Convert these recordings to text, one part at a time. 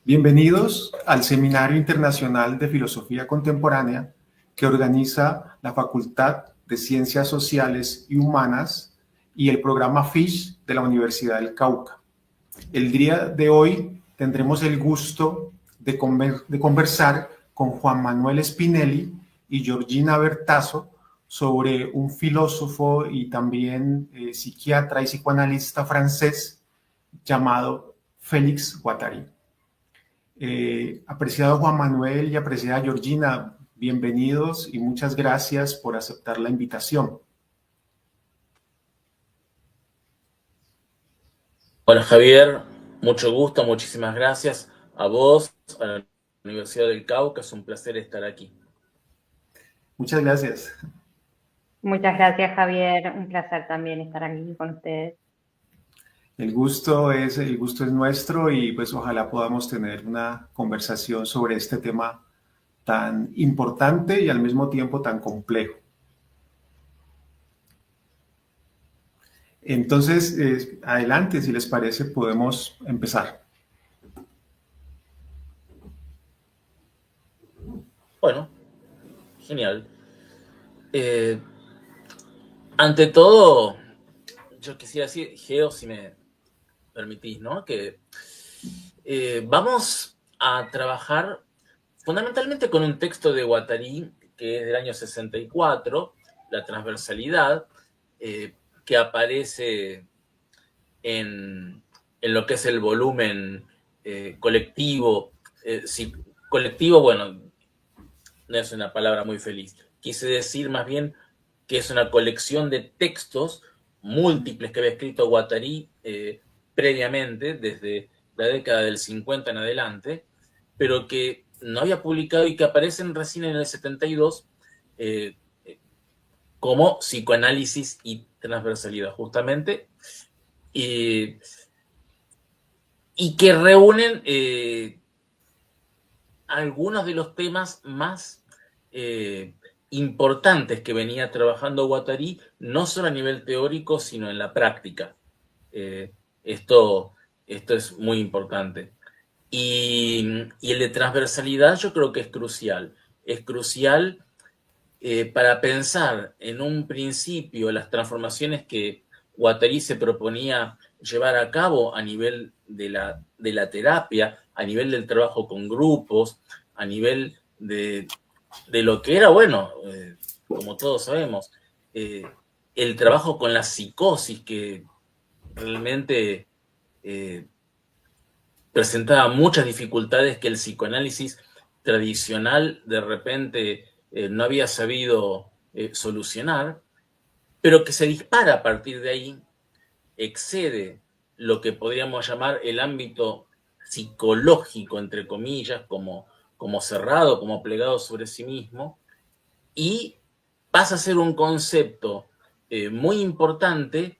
Bienvenidos al Seminario Internacional de Filosofía Contemporánea que organiza la Facultad de Ciencias Sociales y Humanas y el programa FISH de la Universidad del Cauca. El día de hoy tendremos el gusto de conversar con Juan Manuel Spinelli y Georgina Bertazo sobre un filósofo y también psiquiatra y psicoanalista francés llamado Félix Guattari. Apreciado Juan Manuel y apreciada Georgina, bienvenidos y muchas gracias por aceptar la invitación. Hola Javier, mucho gusto, muchísimas gracias a vos, a la Universidad del Cauca, es un placer estar aquí. Muchas gracias. Muchas gracias, Javier. Un placer también estar aquí con ustedes. El gusto es nuestro y pues ojalá podamos tener una conversación sobre este tema tan importante y al mismo tiempo tan complejo. Entonces, adelante, si les parece, podemos empezar. Bueno, genial. Ante todo, yo quisiera decir, Geo, si me permitís, ¿no? Que vamos a trabajar fundamentalmente con un texto de Guattari, que es del año 64, La transversalidad, que aparece en lo que es el volumen colectivo. Colectivo, bueno, no es una palabra muy feliz. Quise decir más bien que es una colección de textos múltiples que había escrito Guattari previamente, desde la década del 50 en adelante, pero que no había publicado y que aparecen recién en el 72 como psicoanálisis y transversalidad, justamente, y que reúnen algunos de los temas más importantes que venía trabajando Guattari, no solo a nivel teórico, sino en la práctica. Esto es muy importante. Y el de transversalidad yo creo que es crucial. Es crucial para pensar en un principio las transformaciones que Guattari se proponía llevar a cabo a nivel de la terapia, a nivel del trabajo con grupos, a nivel de lo que era, bueno, como todos sabemos, el trabajo con la psicosis, que realmente presentaba muchas dificultades que el psicoanálisis tradicional de repente no había sabido solucionar, pero que se dispara a partir de ahí, excede lo que podríamos llamar el ámbito psicológico, entre comillas, como cerrado, como plegado sobre sí mismo, y pasa a ser un concepto muy importante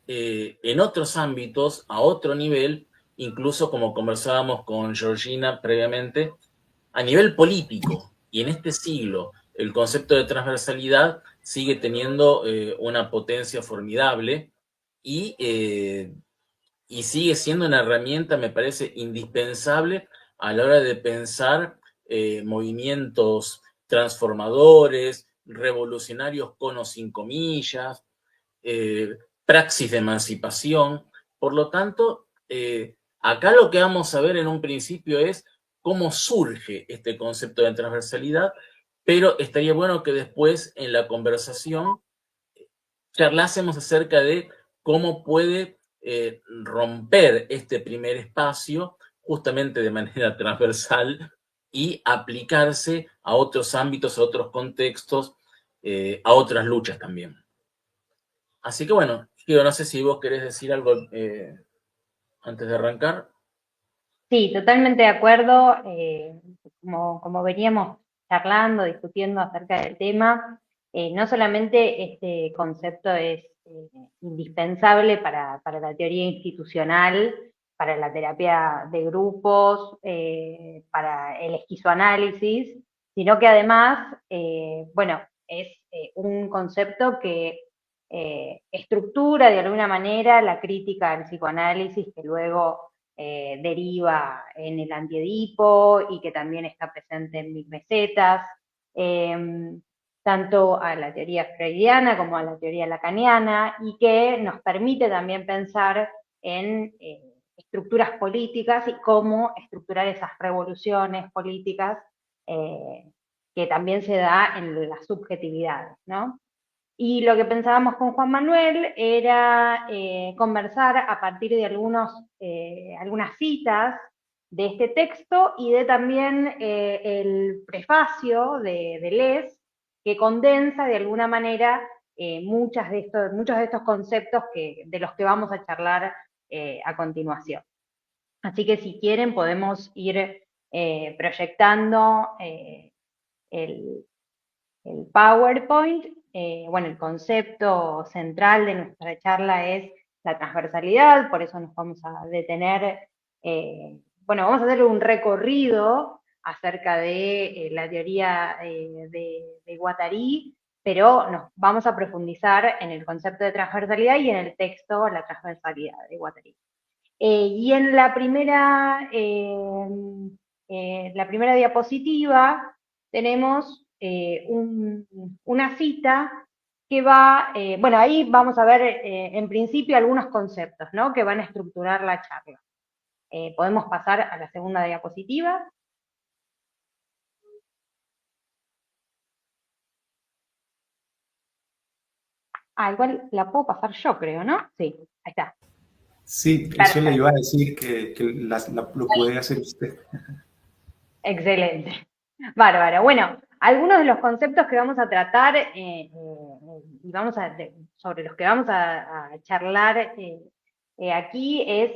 en otros ámbitos, a otro nivel, incluso como conversábamos con Georgina previamente, a nivel político. Y en este siglo el concepto de transversalidad sigue teniendo una potencia formidable y sigue siendo una herramienta, me parece, indispensable a la hora de pensar movimientos transformadores, revolucionarios con o sin comillas, praxis de emancipación. Por lo tanto, acá lo que vamos a ver en un principio es cómo surge este concepto de transversalidad, pero estaría bueno que después en la conversación charlásemos acerca de cómo puede romper este primer espacio justamente de manera transversal y aplicarse a otros ámbitos, a otros contextos, a otras luchas también. Así que bueno, yo no sé si vos querés decir algo antes de arrancar. Sí, totalmente de acuerdo. Como veníamos charlando, discutiendo acerca del tema, no solamente este concepto es indispensable para la teoría institucional, para la terapia de grupos, para el esquizoanálisis, sino que además, bueno, es un concepto que estructura de alguna manera la crítica al psicoanálisis que luego deriva en el antiedipo y que también está presente en Mil Mesetas, tanto a la teoría freudiana como a la teoría lacaniana, y que nos permite también pensar en estructuras políticas y cómo estructurar esas revoluciones políticas que también se da en las subjetividades, ¿no? Y lo que pensábamos con Juan Manuel era conversar a partir de algunas citas de este texto y de también el prefacio de Deleuze, que condensa de alguna manera muchos de estos conceptos de los que vamos a charlar a continuación. Así que si quieren podemos ir proyectando el PowerPoint. Bueno, el concepto central de nuestra charla es la transversalidad, por eso nos vamos a detener, bueno, vamos a hacer un recorrido acerca de la teoría de Guattari, pero nos vamos a profundizar en el concepto de transversalidad y en el texto La transversalidad de Guattari. Y en la primera diapositiva tenemos una cita que va, bueno, ahí vamos a ver en principio algunos conceptos, ¿no?, que van a estructurar la charla. Podemos pasar a la segunda diapositiva. Igual la puedo pasar yo, creo, ¿no? Sí, ahí está. Sí, eso le iba a decir que lo puede hacer usted. Excelente. Bárbaro. Bueno, algunos de los conceptos que vamos a tratar y sobre los que vamos a charlar aquí es,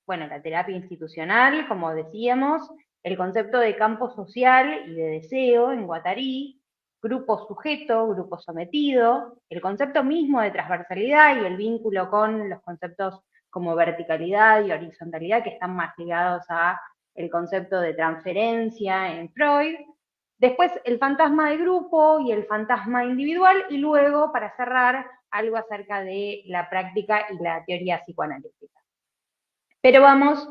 bueno, la terapia institucional, como decíamos, el concepto de campo social y de deseo en Guattari, grupo sujeto, grupo sometido, el concepto mismo de transversalidad y el vínculo con los conceptos como verticalidad y horizontalidad, que están más ligados a el concepto de transferencia en Freud, después el fantasma de grupo y el fantasma individual, y luego, para cerrar, algo acerca de la práctica y la teoría psicoanalítica. Pero vamos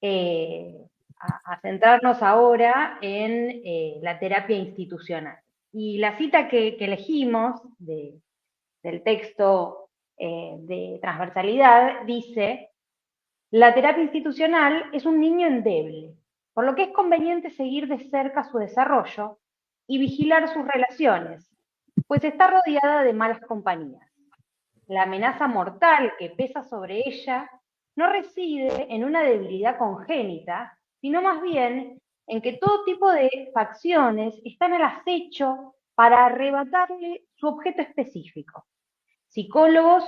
a centrarnos ahora en la terapia institucional. Y la cita que elegimos del texto de transversalidad dice: la terapia institucional es un niño endeble, por lo que es conveniente seguir de cerca su desarrollo y vigilar sus relaciones, pues está rodeada de malas compañías. La amenaza mortal que pesa sobre ella no reside en una debilidad congénita, sino más bien en que todo tipo de facciones están al acecho para arrebatarle su objeto específico. Psicólogos,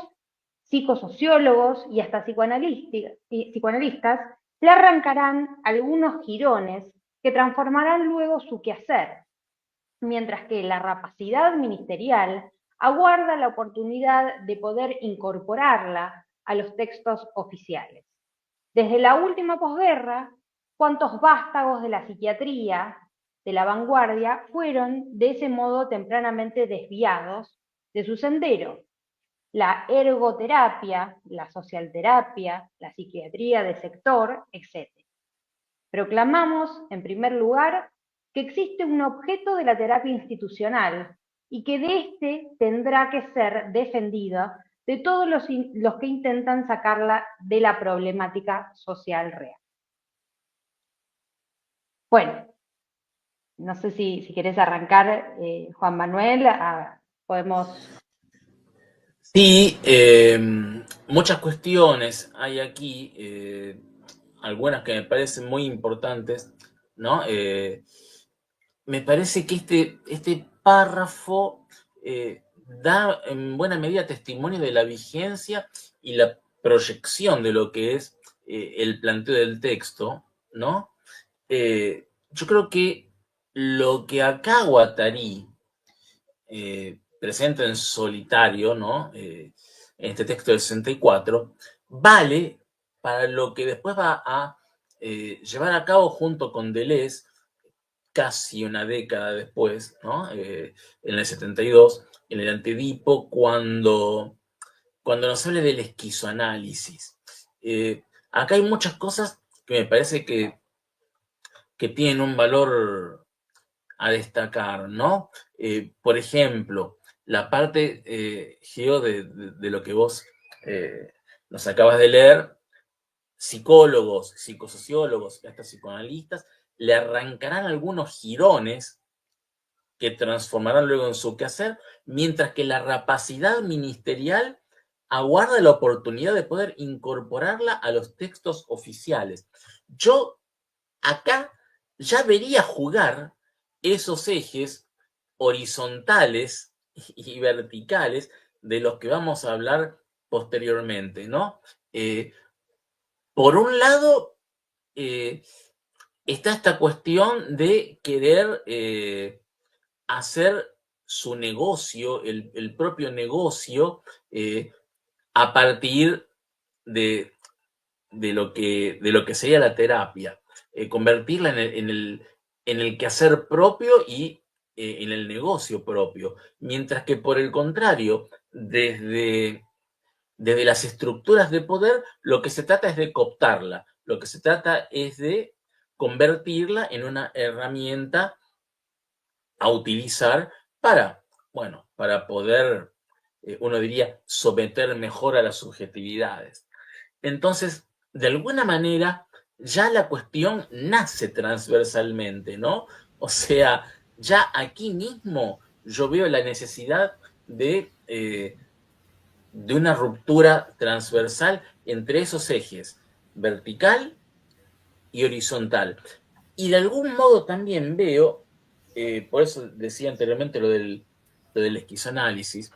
psicosociólogos y hasta psicoanalistas le arrancarán algunos jirones que transformarán luego su quehacer, mientras que la rapacidad ministerial aguarda la oportunidad de poder incorporarla a los textos oficiales. Desde la última posguerra, cuántos vástagos de la psiquiatría de la vanguardia fueron de ese modo tempranamente desviados de su sendero. La ergoterapia, la socialterapia, la psiquiatría de sector, etc. Proclamamos, en primer lugar, que existe un objeto de la terapia institucional y que de este tendrá que ser defendida de todos los que intentan sacarla de la problemática social real. Bueno, no sé si querés arrancar, Juan Manuel, podemos... Sí, muchas cuestiones hay aquí, algunas que me parecen muy importantes, ¿no? Me parece que este párrafo da en buena medida testimonio de la vigencia y la proyección de lo que es el planteo del texto, ¿no? Yo creo que lo que acá Guattari presenta en solitario, ¿no? En este texto del 64, vale para lo que después va a llevar a cabo junto con Deleuze casi una década después, ¿no? En el 72, en el Antiedipo, cuando nos habla del esquizoanálisis. acá hay muchas cosas que me parece que tienen un valor a destacar, ¿no? Por ejemplo, la parte, Geo, de lo que vos nos acabas de leer, psicólogos, psicosociólogos y hasta psicoanalistas le arrancarán algunos jirones que transformarán luego en su quehacer, mientras que la rapacidad ministerial aguarda la oportunidad de poder incorporarla a los textos oficiales. Yo acá ya vería jugar esos ejes horizontales y verticales de los que vamos a hablar posteriormente, ¿no? Por un lado, está esta cuestión de querer hacer su negocio, el propio negocio, a partir de, de lo que sería la terapia, convertirla en el quehacer propio y en el negocio propio. Mientras que por el contrario, desde las estructuras de poder, lo que se trata es de cooptarla, lo que se trata es de convertirla en una herramienta a utilizar para, bueno, para poder, uno diría, someter mejor a las subjetividades. Entonces, de alguna manera, ya la cuestión nace transversalmente, ¿no? O sea, ya aquí mismo yo veo la necesidad de una ruptura transversal entre esos ejes, vertical y horizontal. Y de algún modo también veo, por eso decía anteriormente lo del esquizoanálisis,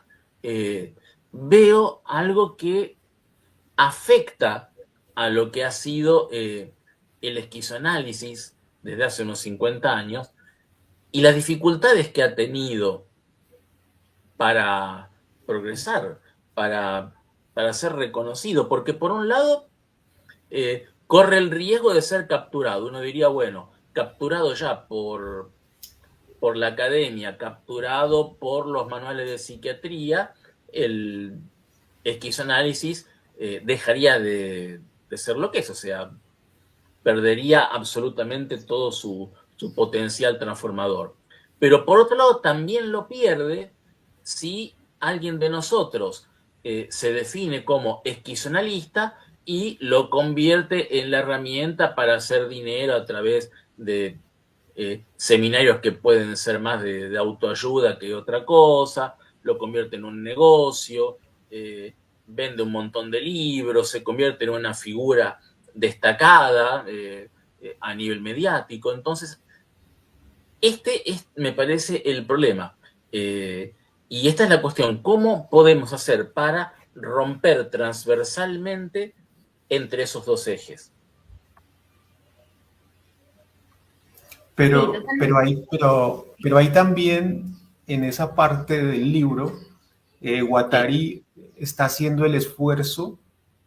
veo algo que afecta a lo que ha sido el esquizoanálisis desde hace unos 50 años y las dificultades que ha tenido para progresar, para, para ser reconocido, porque por un lado corre el riesgo de ser capturado. Uno diría, bueno, capturado ya por la academia, capturado por los manuales de psiquiatría, el esquizoanálisis dejaría de ser lo que es, o sea, perdería absolutamente todo su potencial transformador. Pero por otro lado, también lo pierde si alguien de nosotros se define como esquizoanalista y lo convierte en la herramienta para hacer dinero a través de seminarios que pueden ser más de autoayuda que otra cosa, lo convierte en un negocio, vende un montón de libros, se convierte en una figura destacada a nivel mediático. Entonces, este es, me parece, el problema. Y esta es la cuestión, ¿cómo podemos hacer para romper transversalmente entre esos dos ejes? Pero hay también en esa parte del libro, Guattari está haciendo el esfuerzo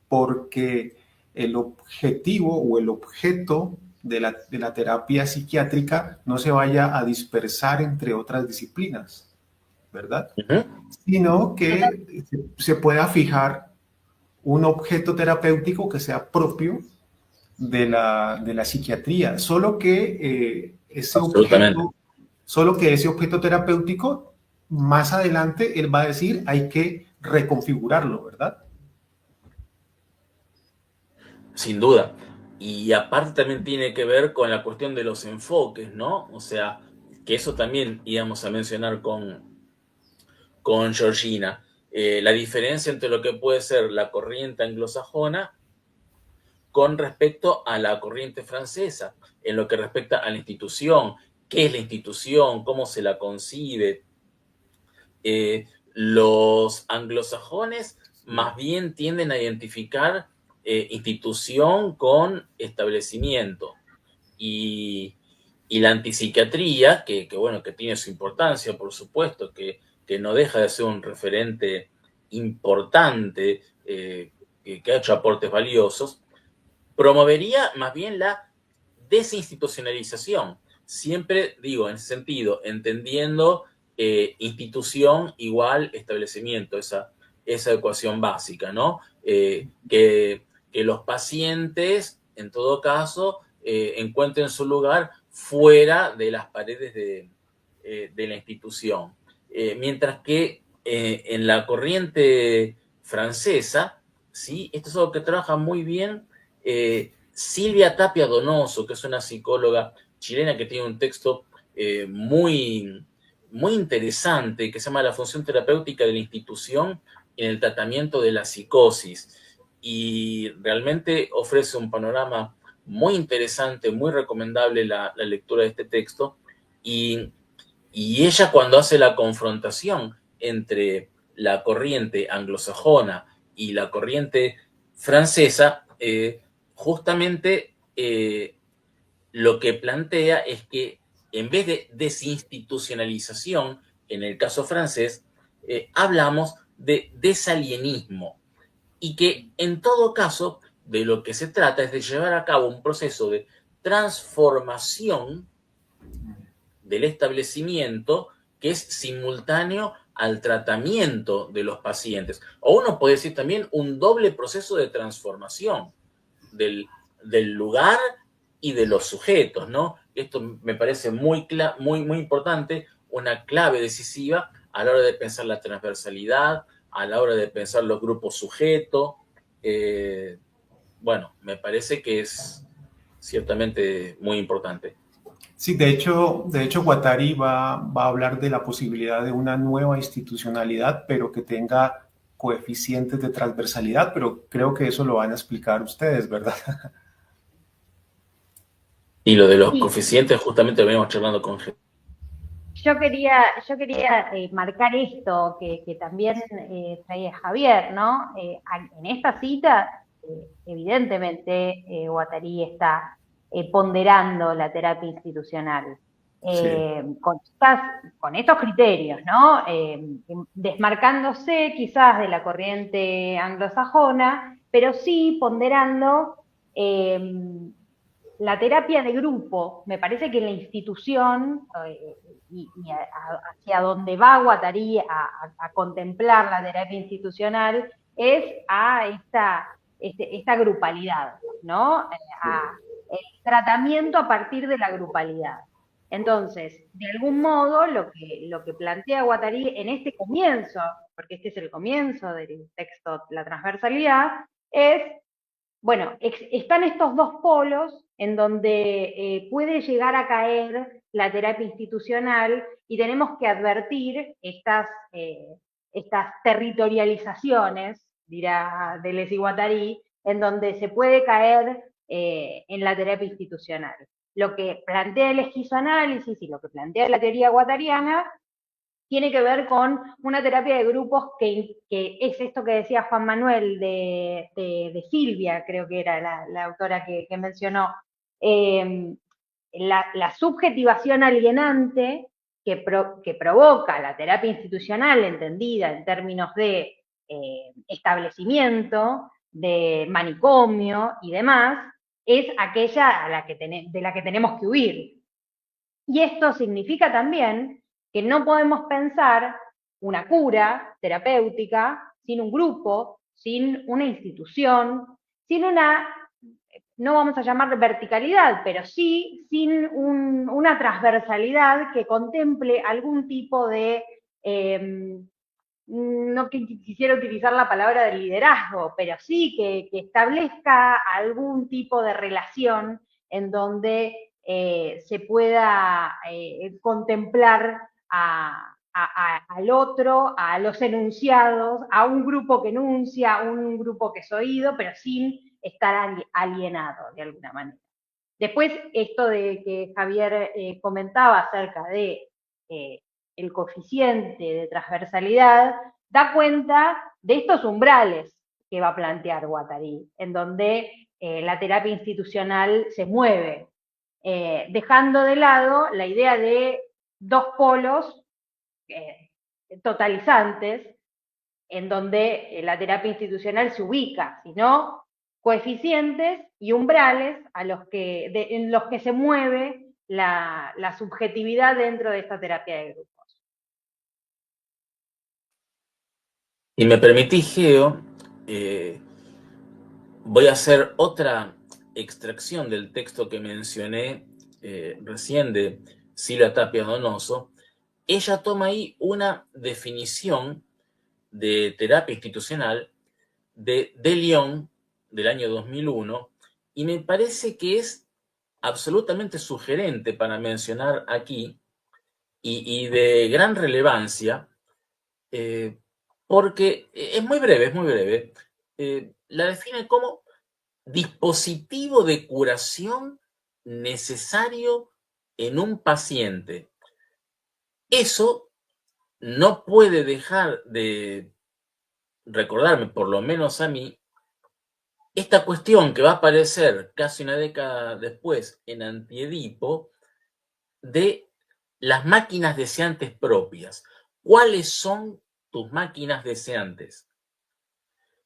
porque el objetivo o el objeto de la terapia psiquiátrica no se vaya a dispersar entre otras disciplinas, ¿verdad? Sino que se pueda fijar un objeto terapéutico que sea propio de la psiquiatría, solo que ese objeto terapéutico, más adelante, él va a decir, hay que reconfigurarlo, ¿verdad? Sin duda. Y aparte también tiene que ver con la cuestión de los enfoques, ¿no? O sea, que eso también íbamos a mencionar con Georgina. La diferencia entre lo que puede ser la corriente anglosajona con respecto a la corriente francesa, en lo que respecta a la institución, qué es la institución, cómo se la concibe. Los anglosajones más bien tienden a identificar institución con establecimiento. Y la antipsiquiatría, bueno, que tiene su importancia, por supuesto, que no deja de ser un referente importante, que ha hecho aportes valiosos, promovería más bien la desinstitucionalización. Siempre digo, en ese sentido, entendiendo institución igual establecimiento, esa ecuación básica, ¿no? Que que los pacientes, en todo caso, encuentren su lugar fuera de las paredes de la institución. Mientras que en la corriente francesa, ¿sí? Esto es algo que trabaja muy bien Silvia Tapia Donoso, que es una psicóloga chilena que tiene un texto muy interesante que se llama La función terapéutica de la institución en el tratamiento de la psicosis. Y realmente ofrece un panorama muy interesante, muy recomendable la lectura de este texto. Y ella, cuando hace la confrontación entre la corriente anglosajona y la corriente francesa, justamente lo que plantea es que en vez de desinstitucionalización, en el caso francés, hablamos de desalienismo, y que en todo caso de lo que se trata es de llevar a cabo un proceso de transformación del establecimiento que es simultáneo al tratamiento de los pacientes. O uno puede decir también un doble proceso de transformación del lugar y de los sujetos, ¿no? Esto me parece muy importante, una clave decisiva a la hora de pensar la transversalidad, a la hora de pensar los grupos sujeto. Bueno, me parece que es ciertamente muy importante. Sí, de hecho Guattari va a hablar de la posibilidad de una nueva institucionalidad, pero que tenga coeficientes de transversalidad, pero creo que eso lo van a explicar ustedes, ¿verdad? Y lo de los Sí. coeficientes justamente lo venimos charlando con gente. Yo quería marcar esto que también traía Javier, ¿no? En esta cita, evidentemente, Guattari está ponderando la terapia institucional. Sí. Con estos criterios, ¿no? Desmarcándose quizás de la corriente anglosajona, pero sí ponderando la terapia de grupo. Me parece que la institución y hacia donde va Guattari a contemplar la terapia institucional es a esta grupalidad, ¿no? El tratamiento a partir de la grupalidad. Entonces, de algún modo, lo que plantea Guattari en este comienzo, porque este es el comienzo del texto La transversalidad, es, bueno, están estos dos polos en donde puede llegar a caer la terapia institucional y tenemos que advertir estas territorializaciones, dirá Deleuze y Guattari, en donde se puede caer en la terapia institucional. Lo que plantea el esquizoanálisis y lo que plantea la teoría guattariana tiene que ver con una terapia de grupos que es esto que decía Juan Manuel de Silvia, creo que era la autora que mencionó, la subjetivación alienante que provoca la terapia institucional, entendida en términos de establecimiento, de manicomio y demás, es aquella de la que tenemos que huir. Y esto significa también que no podemos pensar una cura terapéutica sin un grupo, sin una institución, sin una, no vamos a llamar verticalidad, pero sí sin una transversalidad que contemple algún tipo de, no quisiera utilizar la palabra de liderazgo, pero sí que establezca algún tipo de relación en donde se pueda contemplar al otro, a los enunciados, a un grupo que enuncia, a un grupo que es oído, pero sin estar alienado de alguna manera. Después, esto de que Javier comentaba acerca de el coeficiente de transversalidad, da cuenta de estos umbrales que va a plantear Guattari, en donde la terapia institucional se mueve, dejando de lado la idea de dos polos totalizantes, en donde la terapia institucional se ubica, sino coeficientes y umbrales en los que se mueve la subjetividad dentro de esta terapia de grupos. Y me permitís, Geo, Voy a hacer otra extracción del texto que mencioné recién de Silvia Tapia Donoso. Ella toma ahí una definición de terapia institucional de Lyon del año 2001 y me parece que es absolutamente sugerente para mencionar aquí y de gran relevancia eh, porque es muy breve, es muy breve. La define como dispositivo de curación necesario en un paciente. Eso no puede dejar de recordarme, por lo menos a mí, esta cuestión que va a aparecer casi una década después en Antiedipo de las máquinas deseantes propias. ¿Cuáles son tus máquinas deseantes?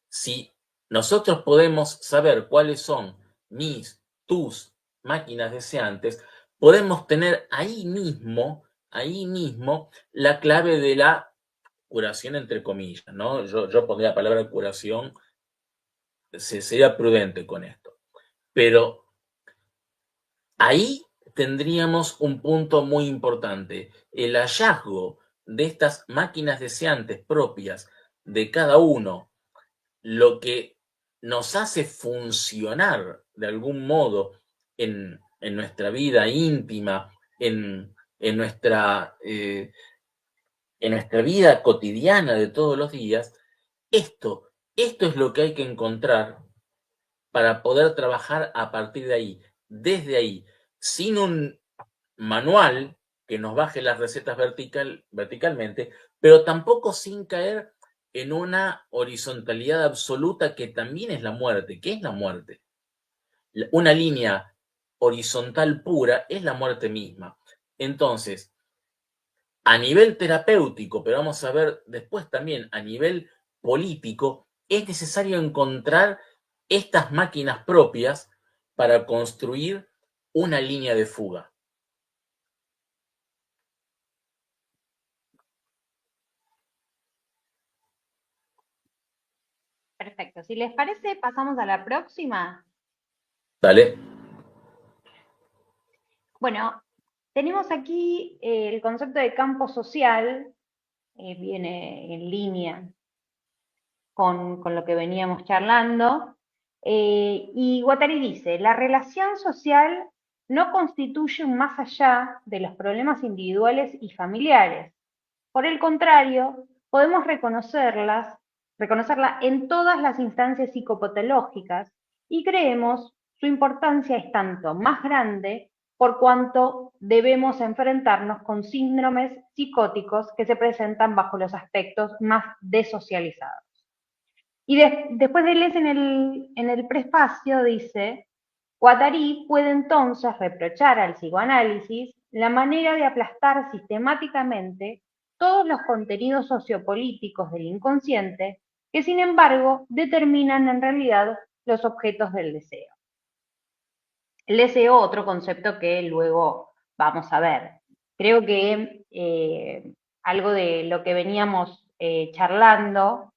Si nosotros podemos saber cuáles son tus máquinas deseantes, podemos tener ahí mismo, la clave de la curación entre comillas, ¿no? Yo pondría la palabra curación, sería prudente con esto. Pero ahí tendríamos un punto muy importante. El hallazgo de estas máquinas deseantes propias de cada uno, lo que nos hace funcionar de algún modo en nuestra vida íntima, en nuestra vida cotidiana de todos los días, esto es lo que hay que encontrar para poder trabajar a partir de ahí, desde ahí, sin un manual que nos baje las recetas verticalmente, pero tampoco sin caer en una horizontalidad absoluta que también es la muerte. ¿Qué es la muerte? Una línea horizontal pura es la muerte misma. Entonces, a nivel terapéutico, pero vamos a ver después también a nivel político, es necesario encontrar estas máquinas propias para construir una línea de fuga. Perfecto. Si les parece, pasamos a la próxima. ¿Vale? Bueno, tenemos aquí el concepto de campo social, viene en línea con lo que veníamos charlando, y Guattari dice, la relación social no constituye un más allá de los problemas individuales y familiares. Por el contrario, podemos reconocerla en todas las instancias psicopatológicas y creemos su importancia es tanto más grande por cuanto debemos enfrentarnos con síndromes psicóticos que se presentan bajo los aspectos más desocializados. Y después de leer en el prefacio dice, Guattari puede entonces reprochar al psicoanálisis la manera de aplastar sistemáticamente todos los contenidos sociopolíticos del inconsciente que sin embargo determinan en realidad los objetos del deseo. El deseo, otro concepto que luego vamos a ver. Creo que algo de lo que veníamos charlando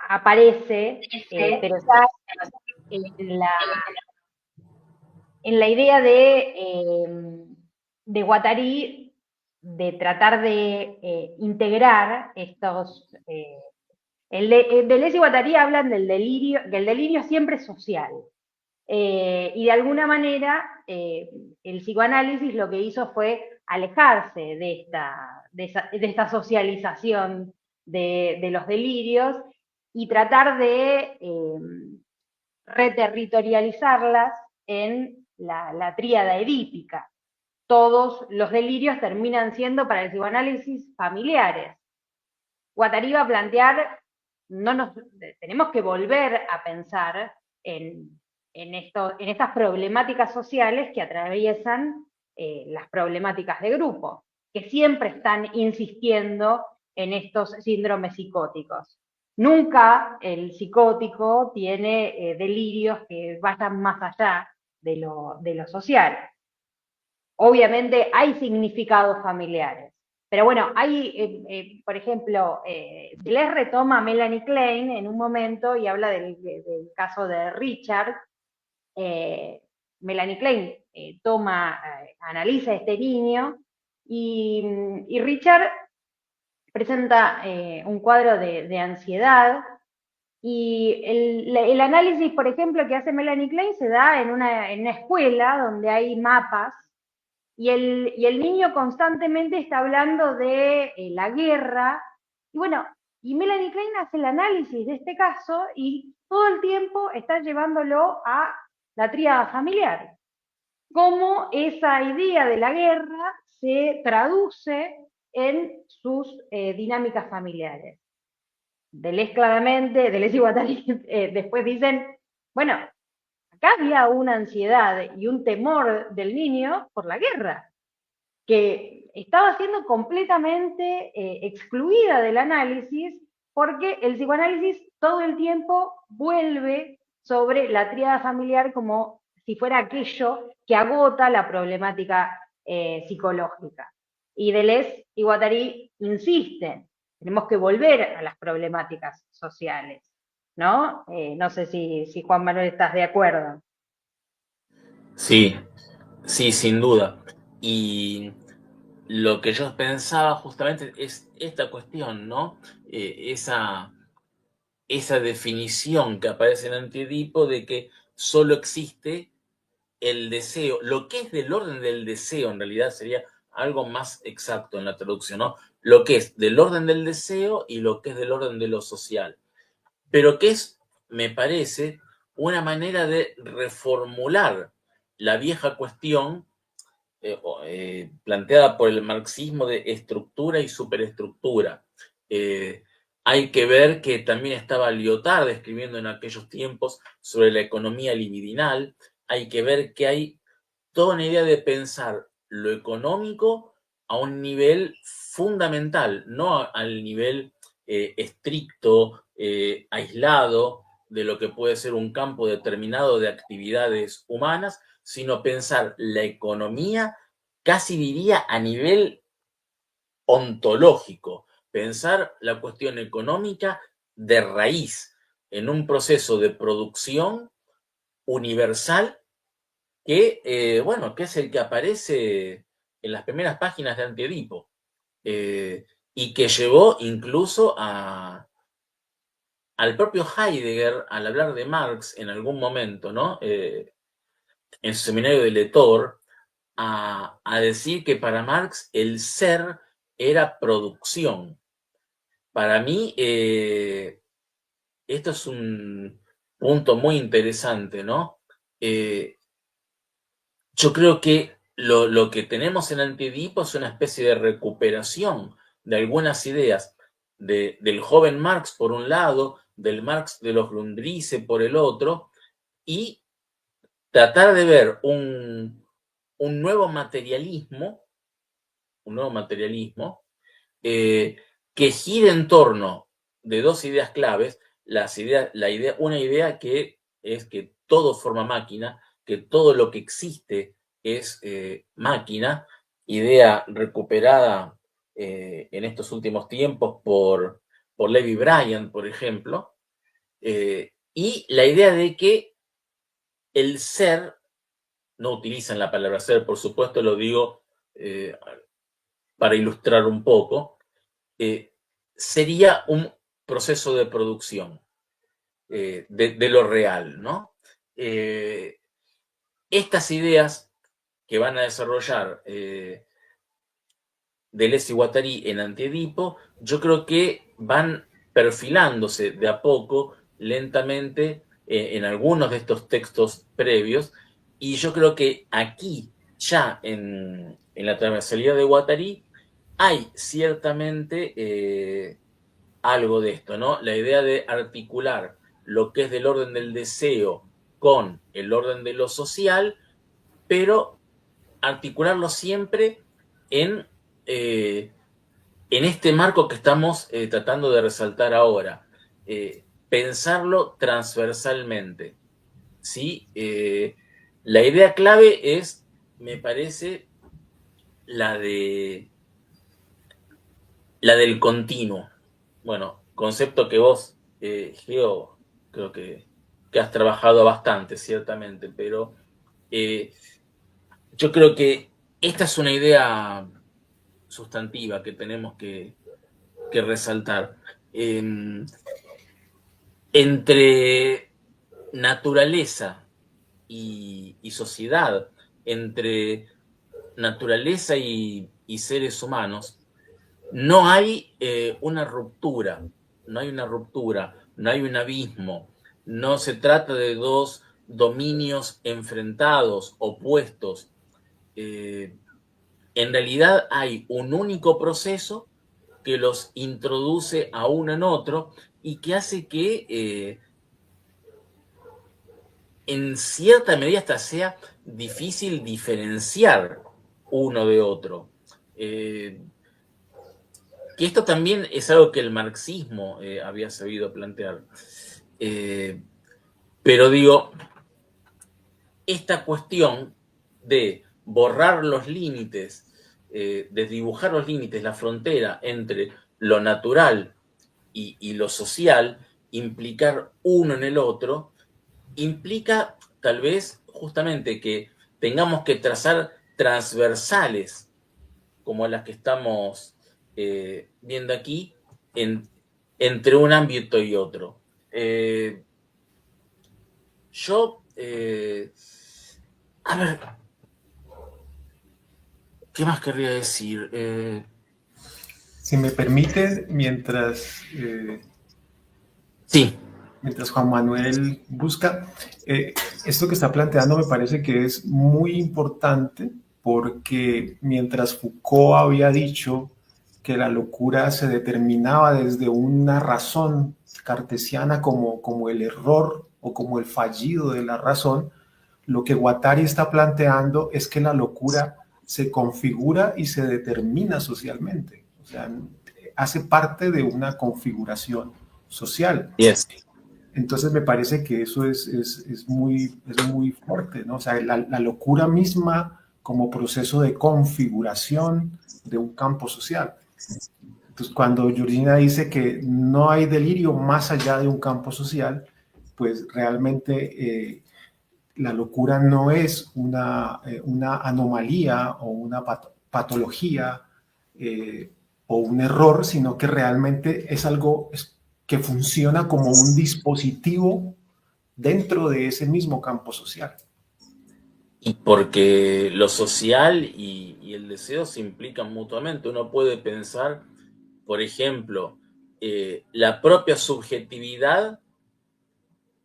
aparece, pero ya en la idea de Guattari de tratar de integrar estos... Deleuze y Guattari hablan del delirio, que el delirio siempre es social. Y de alguna manera el psicoanálisis lo que hizo fue alejarse de esta socialización de los delirios y tratar de reterritorializarlas en la tríada edípica. Todos los delirios terminan siendo para el psicoanálisis familiares. Guattari va a plantear, tenemos que volver a pensar en estas problemáticas sociales que atraviesan las problemáticas de grupo, que siempre están insistiendo en estos síndromes psicóticos. Nunca el psicótico tiene delirios que vayan más allá de lo social. Obviamente hay significados familiares, Pero bueno, hay, por ejemplo, les retoma a Melanie Klein en un momento y habla del caso de Richard. Melanie Klein analiza a este niño y Richard presenta un cuadro de ansiedad y el análisis, por ejemplo, que hace Melanie Klein se da en una escuela donde hay mapas y el niño constantemente está hablando de la guerra. Y bueno, y Melanie Klein hace el análisis de este caso y todo el tiempo está llevándolo a la tríada familiar. Cómo esa idea de la guerra se traduce en sus dinámicas familiares. Deleuze y Guattari después dicen, bueno, acá había una ansiedad y un temor del niño por la guerra, que estaba siendo completamente excluida del análisis porque el psicoanálisis todo el tiempo vuelve sobre la tríada familiar como si fuera aquello que agota la problemática psicológica. Y Deleuze y Guattari insisten, tenemos que volver a las problemáticas sociales, ¿no? No sé si Juan Manuel estás de acuerdo. Sí, sí, sin duda. Y lo que yo pensaba justamente es esta cuestión, ¿no? Esa definición que aparece en Antiedipo de que solo existe el deseo, lo que es del orden del deseo, en realidad sería algo más exacto en la traducción, ¿no? Lo que es del orden del deseo y lo que es del orden de lo social. Pero que es, me parece, una manera de reformular la vieja cuestión planteada por el marxismo de estructura y superestructura. Hay que ver que también estaba Lyotard escribiendo en aquellos tiempos sobre la economía libidinal. Hay que ver que hay toda una idea de pensar lo económico a un nivel fundamental, no al nivel estricto, aislado de lo que puede ser un campo determinado de actividades humanas, sino pensar la economía, casi diría a nivel ontológico, pensar la cuestión económica de raíz, en un proceso de producción universal que, bueno, que es el que aparece en las primeras páginas de Antiedipo, y que llevó incluso al propio Heidegger, al hablar de Marx en algún momento, ¿no? En su seminario de Lector, a decir que para Marx el ser era producción. Para mí, esto es un punto muy interesante, ¿no? Yo creo que lo que tenemos en Antiedipo es una especie de recuperación de algunas ideas del joven Marx por un lado, del Marx de los Grundrisse por el otro, y tratar de ver un nuevo materialismo, que gira en torno de dos ideas claves, una idea que es que todo forma máquina, que todo lo que existe es máquina, idea recuperada en estos últimos tiempos por Levi Bryant, por ejemplo, y la idea de que el ser, no utilizan la palabra ser, por supuesto, lo digo para ilustrar un poco, sería un proceso de producción de lo real, ¿no? Estas ideas que van a desarrollar Deleuze y Guattari en Antiedipo, yo creo que van perfilándose de a poco, lentamente, en algunos de estos textos previos, y yo creo que aquí, ya en la transversalidad de Guattari, hay ciertamente algo de esto, ¿no? La idea de articular lo que es del orden del deseo con el orden de lo social, pero articularlo siempre en, eh, en este marco que estamos tratando de resaltar ahora. Pensarlo transversalmente, ¿sí? La idea clave es, me parece, la de la del continuo. Bueno, concepto que vos, Geo, creo que has trabajado bastante, ciertamente, pero yo creo que esta es una idea sustantiva que tenemos que resaltar. Entre naturaleza y sociedad, entre naturaleza y seres humanos, no hay una ruptura, no hay una ruptura, no hay un abismo, no se trata de dos dominios enfrentados, opuestos. En realidad hay un único proceso que los introduce a uno en otro y que hace que en cierta medida hasta sea difícil diferenciar uno de otro. Que esto también es algo que el marxismo había sabido plantear. Pero digo, esta cuestión de borrar los límites, de dibujar los límites, la frontera entre lo natural y lo social, implicar uno en el otro, implica tal vez justamente que tengamos que trazar transversales como las que estamos viendo aquí entre un ámbito y otro. Yo, a ver, ¿qué más querría decir? Si me permite, Sí, mientras Juan Manuel busca, esto que está planteando me parece que es muy importante porque mientras Foucault había dicho que la locura se determinaba desde una razón cartesiana como el error o como el fallido de la razón, lo que Guattari está planteando es que la locura se configura y se determina socialmente, o sea, hace parte de una configuración social. yes. Entonces me parece que eso es muy fuerte, ¿no? O sea, la locura misma como proceso de configuración de un campo social. Entonces, cuando Georgina dice que no hay delirio más allá de un campo social, pues realmente la locura no es una anomalía o una patología o un error, sino que realmente es algo que funciona como un dispositivo dentro de ese mismo campo social. Y porque lo social y el deseo se implican mutuamente. Uno puede pensar, por ejemplo, la propia subjetividad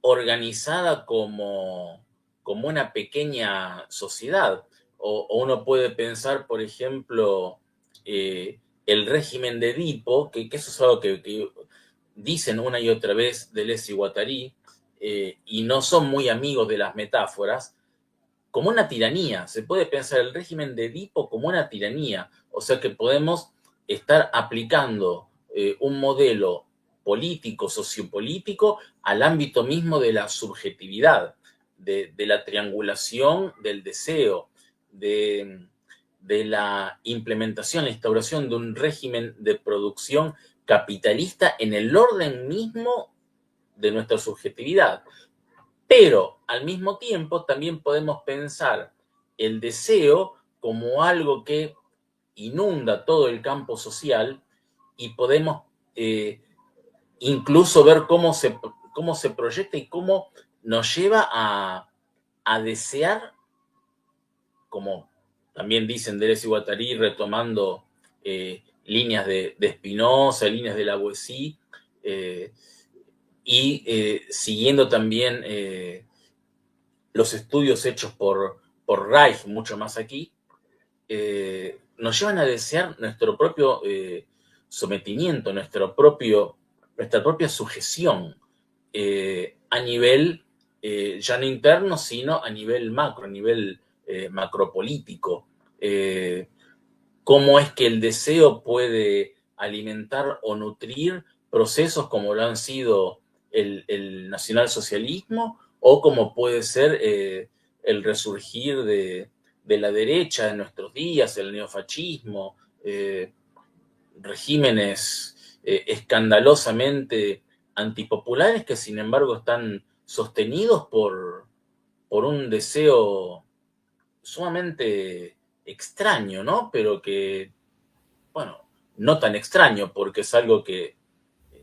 organizada como una pequeña sociedad. O uno puede pensar, por ejemplo, el régimen de Edipo, que eso es algo que dicen una y otra vez Deleuze y Guattari, y no son muy amigos de las metáforas, como una tiranía. Se puede pensar el régimen de Edipo como una tiranía. O sea que podemos estar aplicando un modelo político, sociopolítico, al ámbito mismo de la subjetividad, de la triangulación del deseo, de la implementación, la instauración de un régimen de producción capitalista en el orden mismo de nuestra subjetividad. Pero al mismo tiempo también podemos pensar el deseo como algo que inunda todo el campo social y podemos incluso ver cómo se proyecta y cómo nos lleva a desear, como también dicen Deleuze y Guattari, retomando líneas de Spinoza, líneas de Lavoisier, y siguiendo también los estudios hechos por Reich, mucho más aquí, nos llevan a desear nuestro propio sometimiento, nuestra propia sujeción a nivel ya no interno, sino a nivel macro, a nivel macropolítico. Cómo es que el deseo puede alimentar o nutrir procesos como lo han sido el nacionalsocialismo o como puede ser el resurgir de la derecha en nuestros días, el neofascismo. regímenes escandalosamente antipopulares que sin embargo están sostenidos por un deseo sumamente extraño, ¿no? Pero que, bueno, no tan extraño porque es algo que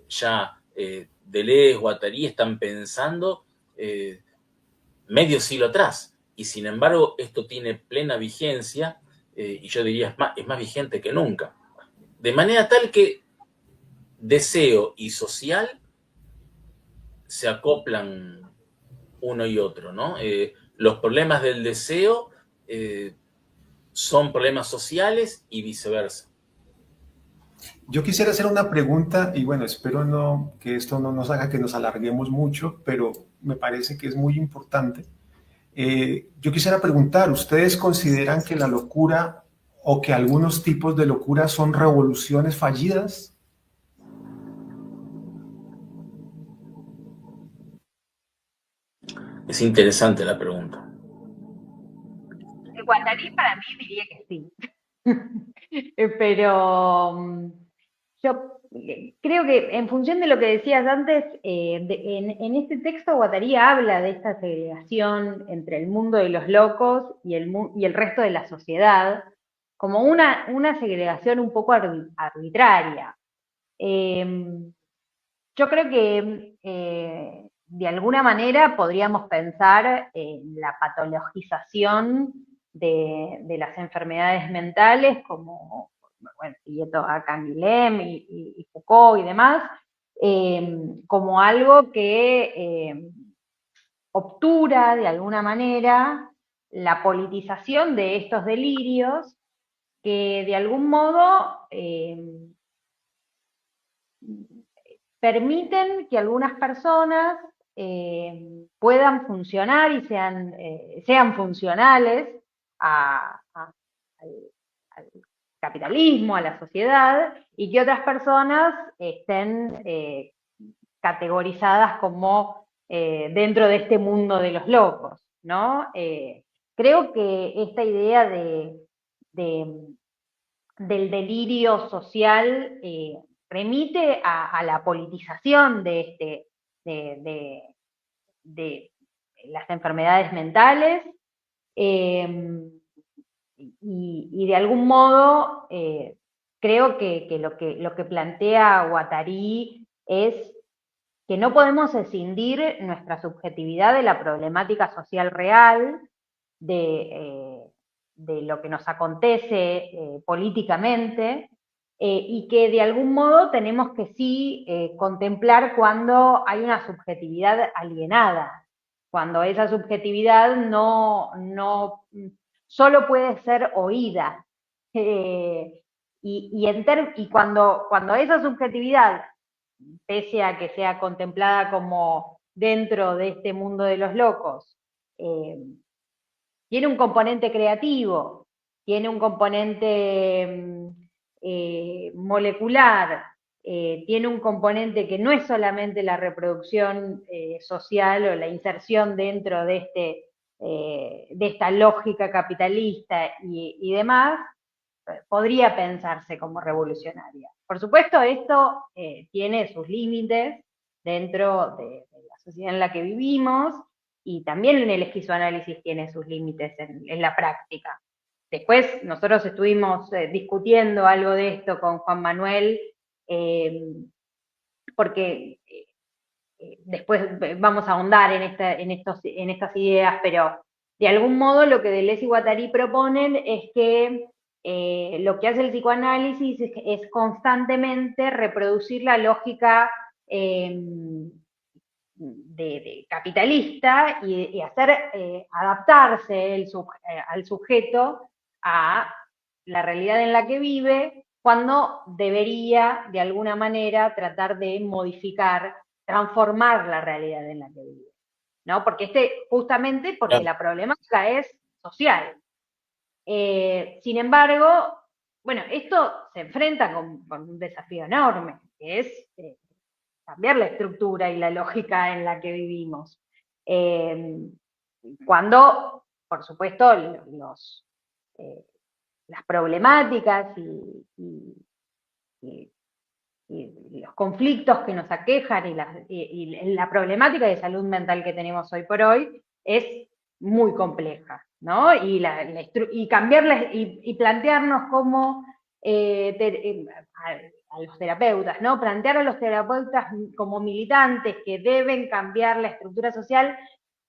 ya Deleuze, Guattari están pensando medio siglo atrás. Y sin embargo, esto tiene plena vigencia y yo diría es más vigente que nunca. De manera tal que deseo y social se acoplan uno y otro, ¿no? Los problemas del deseo son problemas sociales y viceversa. Yo quisiera hacer una pregunta y bueno, espero no, que esto no nos haga que nos alarguemos mucho, pero me parece que es muy importante. Yo quisiera preguntar, ¿ustedes consideran que la locura o que algunos tipos de locura son revoluciones fallidas? Es interesante la pregunta. Guattari para mí diría que sí. Pero yo creo que en función de lo que decías antes, en este texto Guattari habla de esta segregación entre el mundo de los locos y el resto de la sociedad, como una segregación un poco arbitraria. Yo creo que de alguna manera podríamos pensar en la patologización de las enfermedades mentales, como, bueno, siguiendo a Canguilhem y Foucault y demás, como algo que obtura de alguna manera la politización de estos delirios que de algún modo permiten que algunas personas puedan funcionar y sean funcionales al, al, capitalismo, a la sociedad, y que otras personas estén categorizadas como dentro de este mundo de los locos, ¿no? Creo que esta idea de, del delirio social remite a la politización de, de las enfermedades mentales y de algún modo creo que lo que plantea Guattari es que no podemos escindir nuestra subjetividad de la problemática social real, de lo que nos acontece políticamente, y que de algún modo tenemos que sí contemplar cuando hay una subjetividad alienada, cuando esa subjetividad no solo puede ser oída. Y cuando esa subjetividad, pese a que sea contemplada como dentro de este mundo de los locos, tiene un componente creativo, tiene un componente molecular, tiene un componente que no es solamente la reproducción social o la inserción dentro de esta lógica capitalista y demás, podría pensarse como revolucionaria. Por supuesto, esto tiene sus límites dentro de la sociedad en la que vivimos y también en el esquizoanálisis tiene sus límites en la práctica. Después nosotros estuvimos discutiendo algo de esto con Juan Manuel, porque después vamos a ahondar en estas ideas, pero de algún modo lo que Deleuze y Guattari proponen es que lo que hace el psicoanálisis es constantemente reproducir la lógica de capitalista y hacer adaptarse al sujeto a la realidad en la que vive, cuando debería de alguna manera tratar de modificar, transformar la realidad en la que vive, ¿no? Porque justamente porque la problemática es social. Sin embargo, bueno, esto se enfrenta con un desafío enorme, que es cambiar la estructura y la lógica en la que vivimos. Cuando, por supuesto, las problemáticas y los conflictos que nos aquejan y la problemática de salud mental que tenemos hoy por hoy es muy compleja, ¿no? Y cambiarla y plantearnos cómo a los terapeutas, ¿no? Plantear a los terapeutas como militantes que deben cambiar la estructura social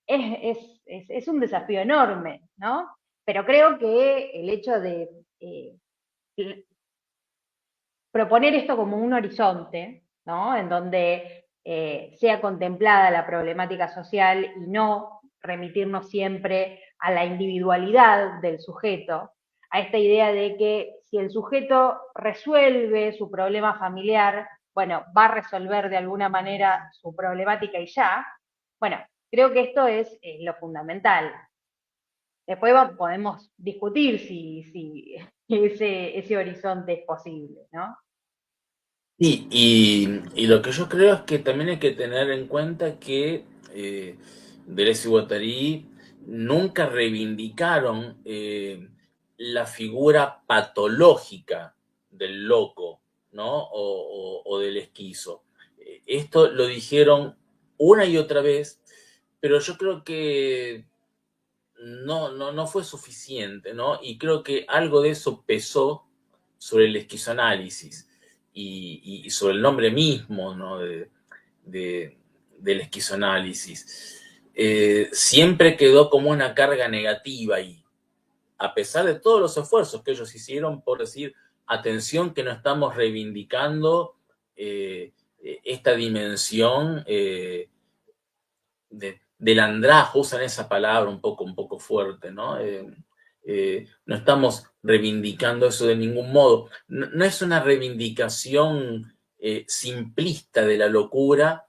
es un desafío enorme, ¿no? Pero creo que el hecho de proponer esto como un horizonte, ¿no? En donde sea contemplada la problemática social y no remitirnos siempre a la individualidad del sujeto, a esta idea de que si el sujeto resuelve su problema familiar, bueno, va a resolver de alguna manera su problemática y ya. Bueno, creo que esto es lo fundamental. Después podemos discutir si ese horizonte es posible, ¿no? Y lo que yo creo es que también hay que tener en cuenta que Deleuze y Guattari nunca reivindicaron la figura patológica del loco, ¿no? O del esquizo. Esto lo dijeron una y otra vez, pero yo creo que no fue suficiente, ¿no? Y creo que algo de eso pesó sobre el esquizoanálisis y sobre el nombre mismo, ¿no? Del esquizoanálisis. Siempre quedó como una carga negativa y a pesar de todos los esfuerzos que ellos hicieron por decir, atención que no estamos reivindicando esta dimensión del andrajo, usan esa palabra un poco fuerte, ¿no? No estamos reivindicando eso de ningún modo. No es una reivindicación simplista de la locura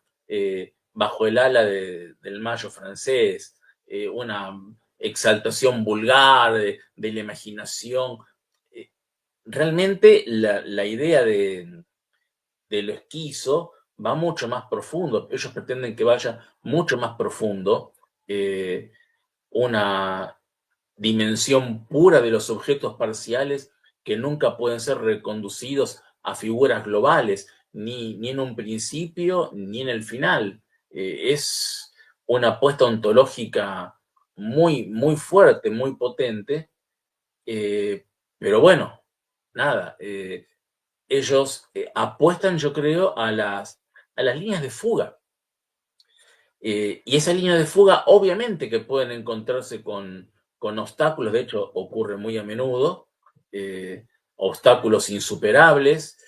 bajo el ala del Mayo francés, una exaltación vulgar de la imaginación. Realmente la idea de lo esquizo va mucho más profundo. Ellos pretenden que vaya mucho más profundo, una dimensión pura de los objetos parciales que nunca pueden ser reconducidos a figuras globales, ni en un principio ni en el final. Es una apuesta ontológica muy fuerte, muy potente, pero bueno, nada. Ellos apuestan, yo creo, a las líneas de fuga. Y esas líneas de fuga, obviamente, que pueden encontrarse con obstáculos, de hecho, ocurre muy a menudo, obstáculos insuperables,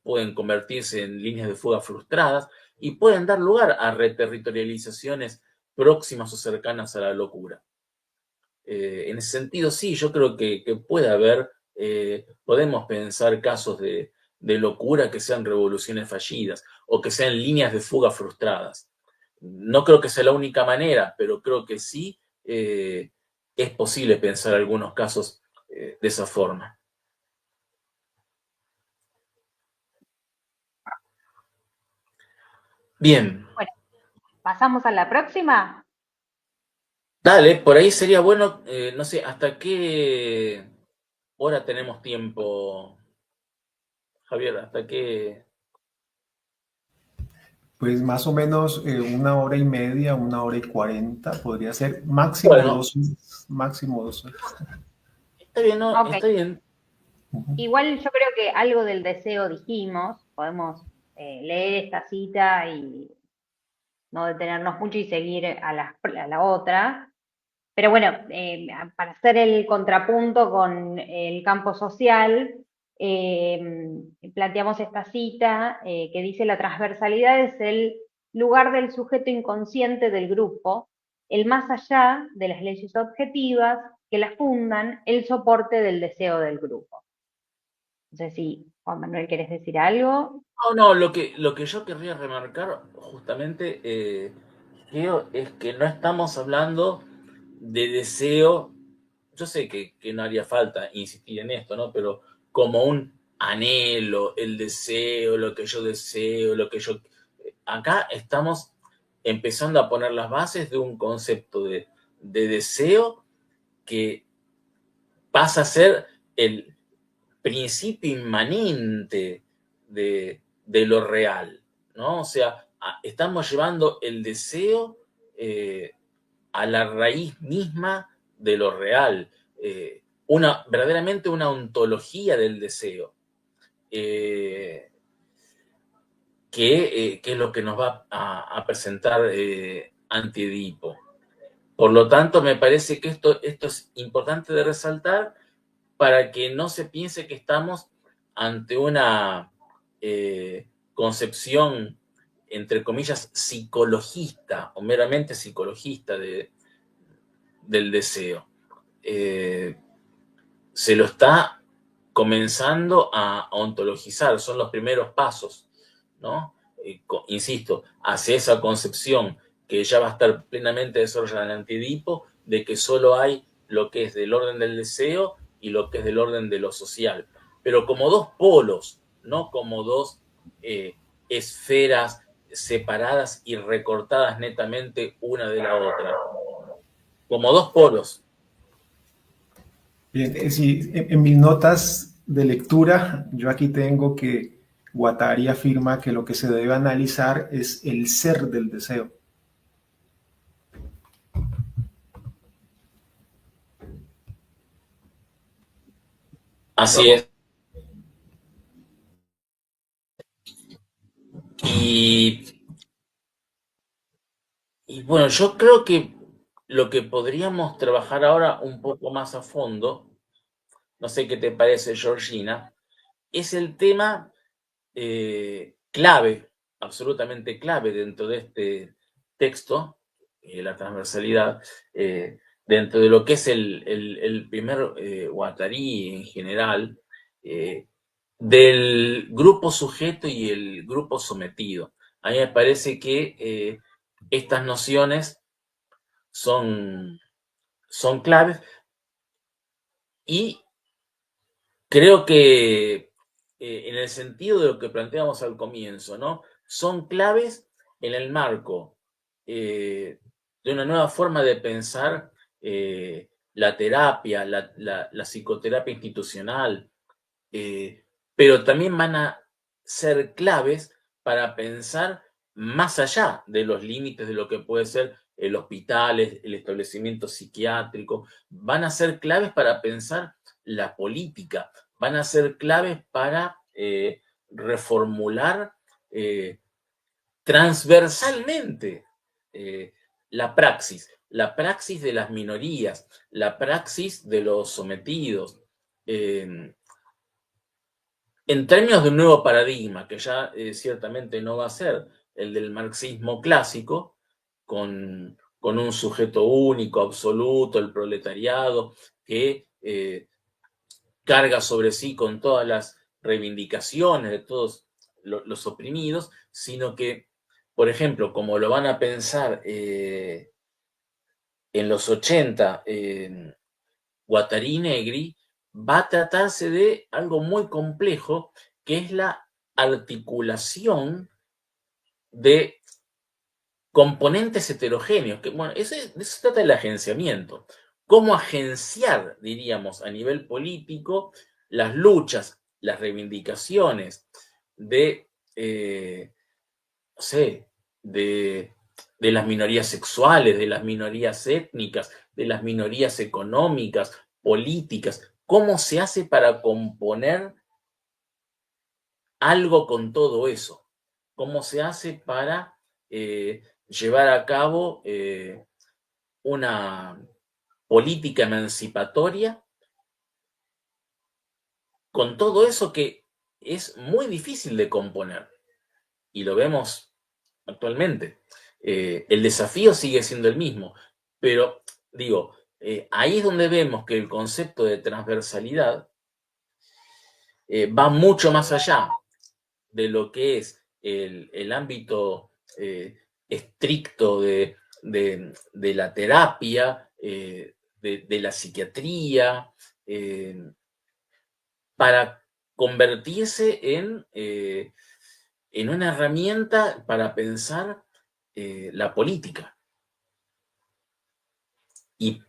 pueden convertirse en líneas de fuga frustradas y pueden dar lugar a reterritorializaciones próximas o cercanas a la locura. En ese sentido, sí, yo creo que puede haber, podemos pensar casos de locura que sean revoluciones fallidas o que sean líneas de fuga frustradas. No creo que sea la única manera, pero creo que sí es posible pensar algunos casos de esa forma. Bien. Bueno, ¿pasamos a la próxima? Dale, por ahí sería bueno, no sé, ¿hasta qué hora tenemos tiempo, Javier? ¿Hasta qué? Pues más o menos 1 hora y media, 1 hora y 40, podría ser máximo Bueno, 2 horas, máximo 2 horas. está bien, ¿no? Ok. Está bien. Igual yo creo que algo del deseo dijimos, podemos leer esta cita y no detenernos mucho y seguir a la otra. Pero bueno, para hacer el contrapunto con el campo social, planteamos esta cita que dice: la transversalidad es el lugar del sujeto inconsciente del grupo, el más allá de las leyes objetivas que las fundan, el soporte del deseo del grupo. No sé si, Juan Manuel, ¿querés decir algo? No, lo que yo querría remarcar justamente, creo, es que no estamos hablando de deseo. Yo sé que no haría falta insistir en esto, ¿no? Pero como un anhelo, el deseo, lo que yo deseo, lo que yo... Acá estamos empezando a poner las bases de un concepto de deseo que pasa a ser el principio inmanente de lo real, ¿no? O sea, estamos llevando el deseo a la raíz misma de lo real, verdaderamente una ontología del deseo, que es lo que nos va a presentar Anti-Edipo. Por lo tanto, me parece que esto es importante de resaltar para que no se piense que estamos ante una concepción, entre comillas, psicologista o meramente psicologista del deseo. Se lo está comenzando a ontologizar, son los primeros pasos, ¿no? Insisto, hacia esa concepción que ya va a estar plenamente desarrollada en el Anti-Edipo, de que solo hay lo que es del orden del deseo y lo que es del orden de lo social, pero como dos polos, no como dos esferas separadas y recortadas netamente una de la otra, como dos polos. Bien, sí, en mis notas de lectura, yo aquí tengo que Guattari afirma que lo que se debe analizar es el ser del deseo. Así es. Y bueno, yo creo que lo que podríamos trabajar ahora un poco más a fondo, no sé qué te parece, Georgina, es el tema clave, absolutamente clave dentro de este texto, la transversalidad, dentro de lo que es el primer Guattari en general, del grupo sujeto y el grupo sometido. A mí me parece que estas nociones son claves y creo que en el sentido de lo que planteamos al comienzo, ¿no? Son claves en el marco de una nueva forma de pensar la terapia, la psicoterapia institucional, pero también van a ser claves para pensar más allá de los límites de lo que puede ser el hospital, el establecimiento psiquiátrico, van a ser claves para pensar la política, van a ser claves para reformular transversalmente la praxis de las minorías, la praxis de los sometidos. En términos de un nuevo paradigma, que ya ciertamente no va a ser el del marxismo clásico, con un sujeto único, absoluto, el proletariado, que carga sobre sí con todas las reivindicaciones de todos los oprimidos, sino que, por ejemplo, como lo van a pensar en los 80, Guattari y Negri, va a tratarse de algo muy complejo, que es la articulación de componentes heterogéneos. Que, bueno, eso se trata del agenciamiento. Cómo agenciar, diríamos, a nivel político, las luchas, las reivindicaciones de, no sé, de las minorías sexuales, de las minorías étnicas, de las minorías económicas, políticas. ¿Cómo se hace para componer algo con todo eso? ¿Cómo se hace para llevar a cabo una política emancipatoria con todo eso que es muy difícil de componer? Y lo vemos actualmente. El desafío sigue siendo el mismo, pero digo, ahí es donde vemos que el concepto de transversalidad va mucho más allá de lo que es el ámbito estricto de la terapia, de la psiquiatría, para convertirse en una herramienta para pensar la política. Y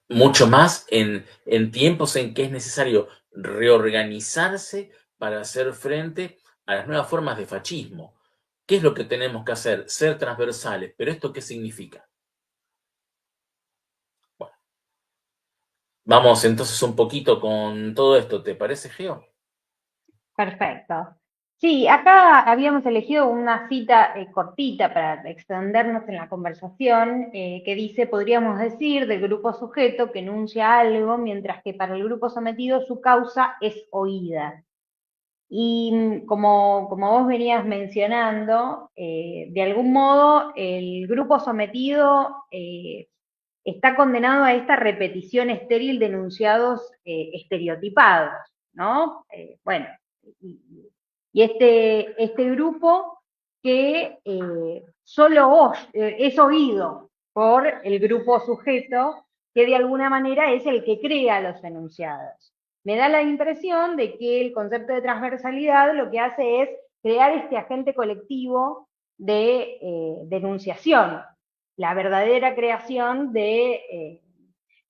mucho más en tiempos en que es necesario reorganizarse para hacer frente a las nuevas formas de fascismo. ¿Qué es lo que tenemos que hacer? Ser transversales. ¿Pero esto qué significa? Bueno, vamos entonces un poquito con todo esto. ¿Te parece, Geo? Perfecto. Sí, acá habíamos elegido una cita cortita para extendernos en la conversación, que dice, podríamos decir, del grupo sujeto que enuncia algo, mientras que para el grupo sometido su causa es oída. Y como vos venías mencionando, de algún modo el grupo sometido está condenado a esta repetición estéril de enunciados estereotipados, ¿no? Bueno, y este grupo que solo es oído por el grupo sujeto, que de alguna manera es el que crea los enunciados. Me da la impresión de que el concepto de transversalidad lo que hace es crear este agente colectivo de denunciación, la verdadera creación de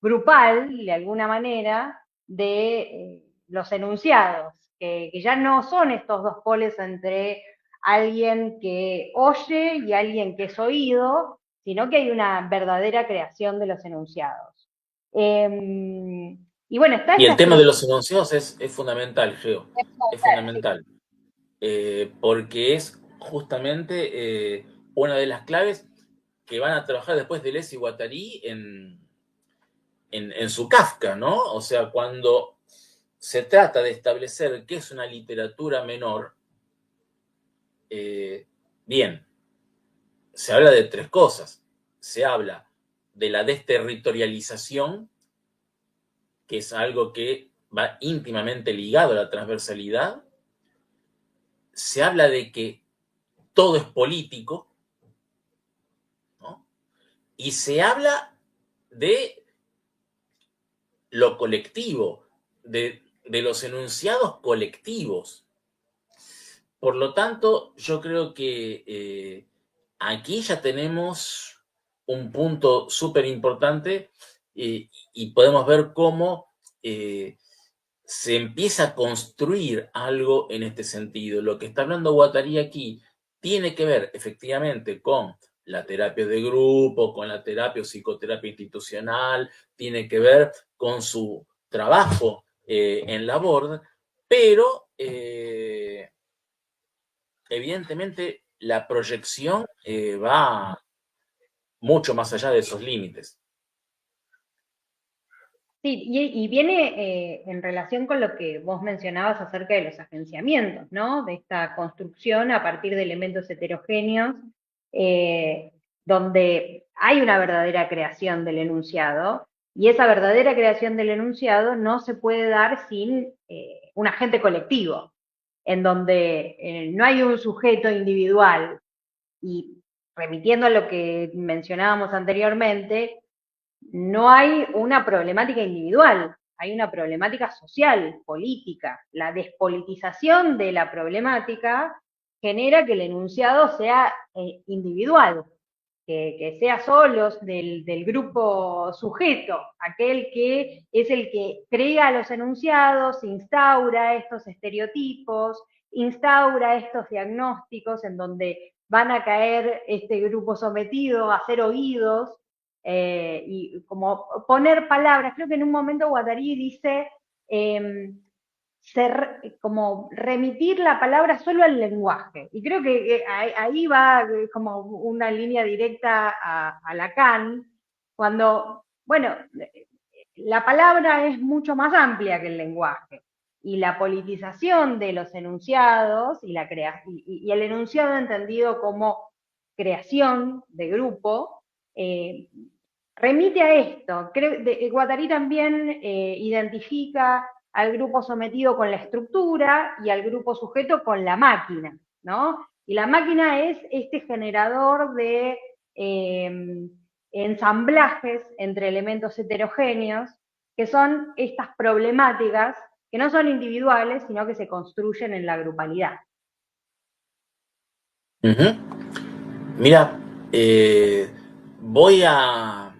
grupal, de alguna manera, de los enunciados, que ya no son estos dos polos entre alguien que oye y alguien que es oído, sino que hay una verdadera creación de los enunciados. Y bueno, está Y esta el tema de estructura. los enunciados es fundamental, Geo. Es fundamental. Porque es justamente una de las claves que van a trabajar después Deleuze y Guattari en su Kafka, ¿no? O sea, cuando se trata de establecer qué es una literatura menor, bien, se habla de tres cosas. Se habla de la desterritorialización, que es algo que va íntimamente ligado a la transversalidad. Se habla de que todo es político, ¿no? Y se habla de lo colectivo, de los enunciados colectivos. Por lo tanto, yo creo que aquí ya tenemos un punto súper importante y podemos ver cómo se empieza a construir algo en este sentido. Lo que está hablando Guattari aquí tiene que ver efectivamente con la terapia de grupo, con la terapia o psicoterapia institucional, tiene que ver con su trabajo en labor, pero evidentemente la proyección va mucho más allá de esos límites. Sí, y viene en relación con lo que vos mencionabas acerca de los agenciamientos, ¿no? De esta construcción a partir de elementos heterogéneos, donde hay una verdadera creación del enunciado, y esa verdadera creación del enunciado no se puede dar sin un agente colectivo, en donde no hay un sujeto individual. Y remitiendo a lo que mencionábamos anteriormente, no hay una problemática individual, hay una problemática social, política. La despolitización de la problemática genera que el enunciado sea individual, que sea solos del grupo sujeto, aquel que es el que crea los enunciados, instaura estos estereotipos, instaura estos diagnósticos en donde van a caer este grupo sometido a ser oídos, y como poner palabras. Creo que en un momento Guattari dice como remitir la palabra solo al lenguaje. Y creo que ahí va como una línea directa a Lacan, cuando, bueno, la palabra es mucho más amplia que el lenguaje. Y la politización de los enunciados y el enunciado entendido como creación de grupo, remite a esto. Guattari también identifica al grupo sometido con la estructura y al grupo sujeto con la máquina, ¿no? Y la máquina es este generador de ensamblajes entre elementos heterogéneos, que son estas problemáticas que no son individuales, sino que se construyen en la grupalidad. Mira, voy a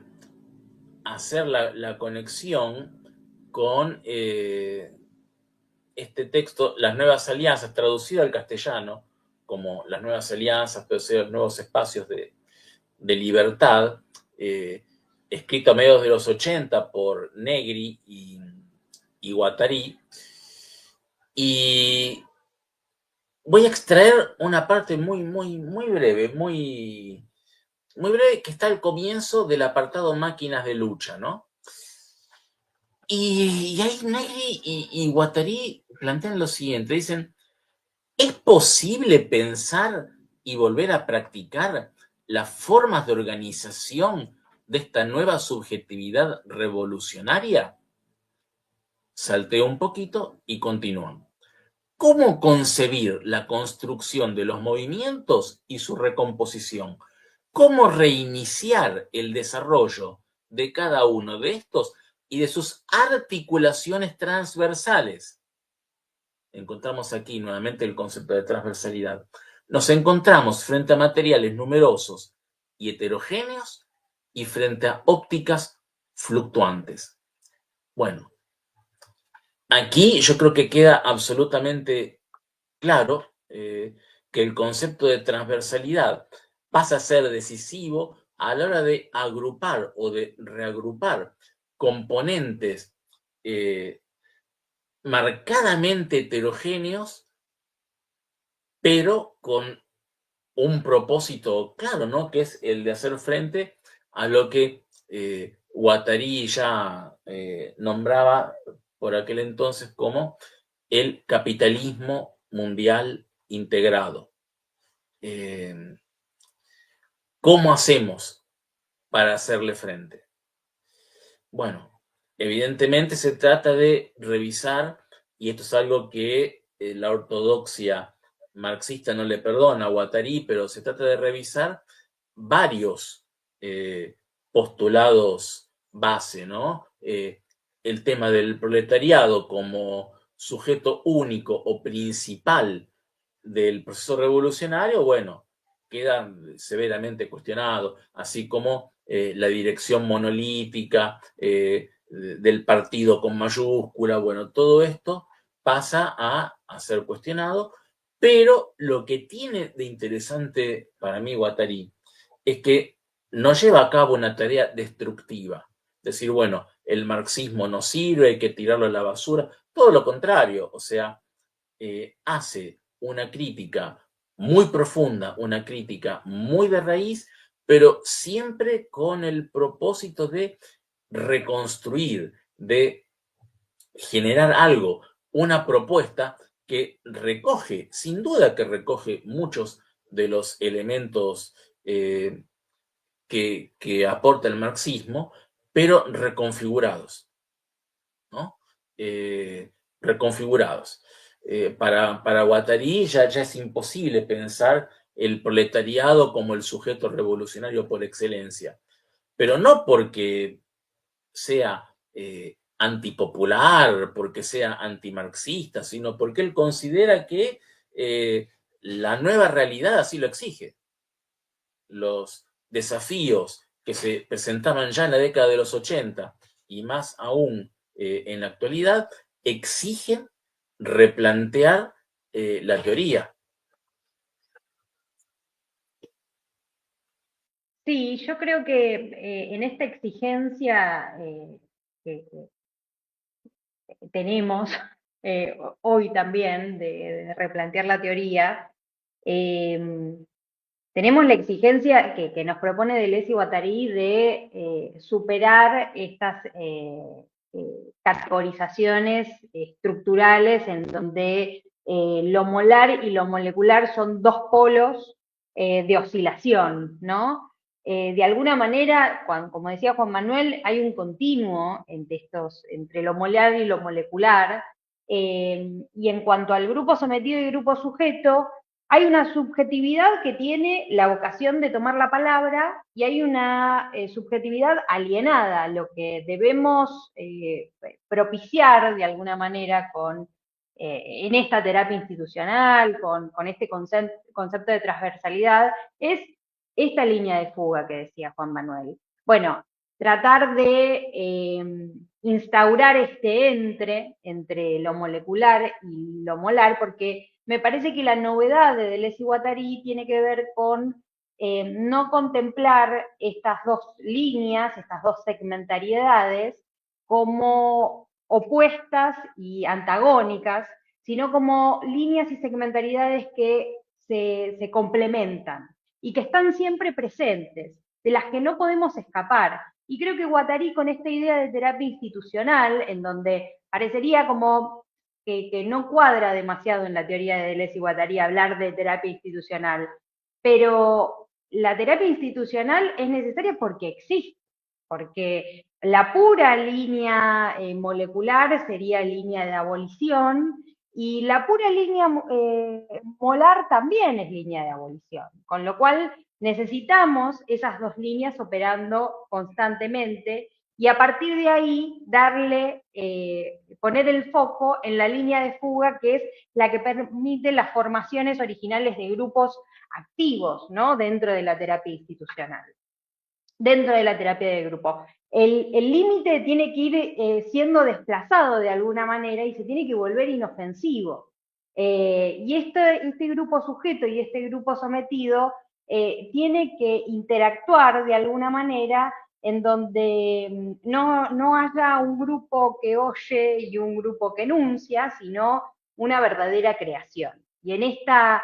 hacer la conexión con este texto, Las Nuevas Alianzas, traducido al castellano como Las Nuevas Alianzas, pero los nuevos espacios de libertad, escrito a mediados de los 80 por Negri y Guattari. Y voy a extraer una parte muy breve, muy breve, que está al comienzo del apartado Máquinas de Lucha, ¿no? Y ahí Negri y Guattari plantean lo siguiente, dicen, ¿es posible pensar y volver a practicar las formas de organización de esta nueva subjetividad revolucionaria? Salteo un poquito y continúan. ¿Cómo concebir la construcción de los movimientos y su recomposición? ¿Cómo reiniciar el desarrollo de cada uno de estos y de sus articulaciones transversales? Encontramos aquí nuevamente el concepto de transversalidad. Nos encontramos frente a materiales numerosos y heterogéneos y frente a ópticas fluctuantes. Bueno, aquí yo creo que queda absolutamente claro que el concepto de transversalidad pasa a ser decisivo a la hora de agrupar o de reagrupar componentes marcadamente heterogéneos, pero con un propósito claro, ¿no? Que es el de hacer frente a lo que Guattari ya nombraba por aquel entonces como el capitalismo mundial integrado. ¿Cómo hacemos para hacerle frente? Bueno, evidentemente se trata de revisar, y esto es algo que la ortodoxia marxista no le perdona a Guattari, pero se trata de revisar varios postulados base, ¿no? El tema del proletariado como sujeto único o principal del proceso revolucionario, bueno, queda severamente cuestionado, así como la dirección monolítica del partido con mayúscula, bueno, todo esto pasa a ser cuestionado, pero lo que tiene de interesante para mí Guattari es que no lleva a cabo una tarea destructiva, decir, bueno, el marxismo no sirve, hay que tirarlo a la basura, todo lo contrario, o sea, hace una crítica muy profunda, una crítica muy de raíz, pero siempre con el propósito de reconstruir, de generar algo, una propuesta que recoge, sin duda que recoge muchos de los elementos que aporta el marxismo, pero reconfigurados, ¿no? Reconfigurados. Para Guattari ya es imposible pensar el proletariado como el sujeto revolucionario por excelencia, pero no porque sea antipopular, porque sea antimarxista, sino porque él considera que la nueva realidad así lo exige. Los desafíos que se presentaban ya en la década de los 80 y más aún en la actualidad exigen replantear la teoría. Sí, yo creo que en esta exigencia que tenemos hoy también de replantear la teoría, tenemos la exigencia que nos propone Deleuze y Guattari de superar estas categorizaciones estructurales en donde lo molar y lo molecular son dos polos de oscilación, ¿no? De alguna manera, como decía Juan Manuel, hay un continuo entre lo molar y lo molecular, y en cuanto al grupo sometido y grupo sujeto, hay una subjetividad que tiene la vocación de tomar la palabra y hay una subjetividad alienada, lo que debemos propiciar de alguna manera en esta terapia institucional, con este concepto de transversalidad, es esta línea de fuga que decía Juan Manuel. Bueno, tratar de instaurar este entre lo molecular y lo molar, porque me parece que la novedad de Deleuze y Guattari tiene que ver con no contemplar estas dos líneas, estas dos segmentariedades, como opuestas y antagónicas, sino como líneas y segmentariedades que se complementan y que están siempre presentes, de las que no podemos escapar. Y creo que Guattari, con esta idea de terapia institucional, en donde parecería como que no cuadra demasiado en la teoría de Deleuze y Guattari hablar de terapia institucional, pero la terapia institucional es necesaria porque existe, porque la pura línea molecular sería línea de abolición, y la pura línea molar también es línea de abolición, con lo cual necesitamos esas dos líneas operando constantemente, y a partir de ahí darle, poner el foco en la línea de fuga, que es la que permite las formaciones originales de grupos activos, ¿no? Dentro de la terapia institucional, dentro de la terapia de grupo. El límite tiene que ir siendo desplazado de alguna manera y se tiene que volver inofensivo. Y este grupo sujeto y este grupo sometido tiene que interactuar de alguna manera en donde no haya un grupo que oye y un grupo que enuncia, sino una verdadera creación. Y en esta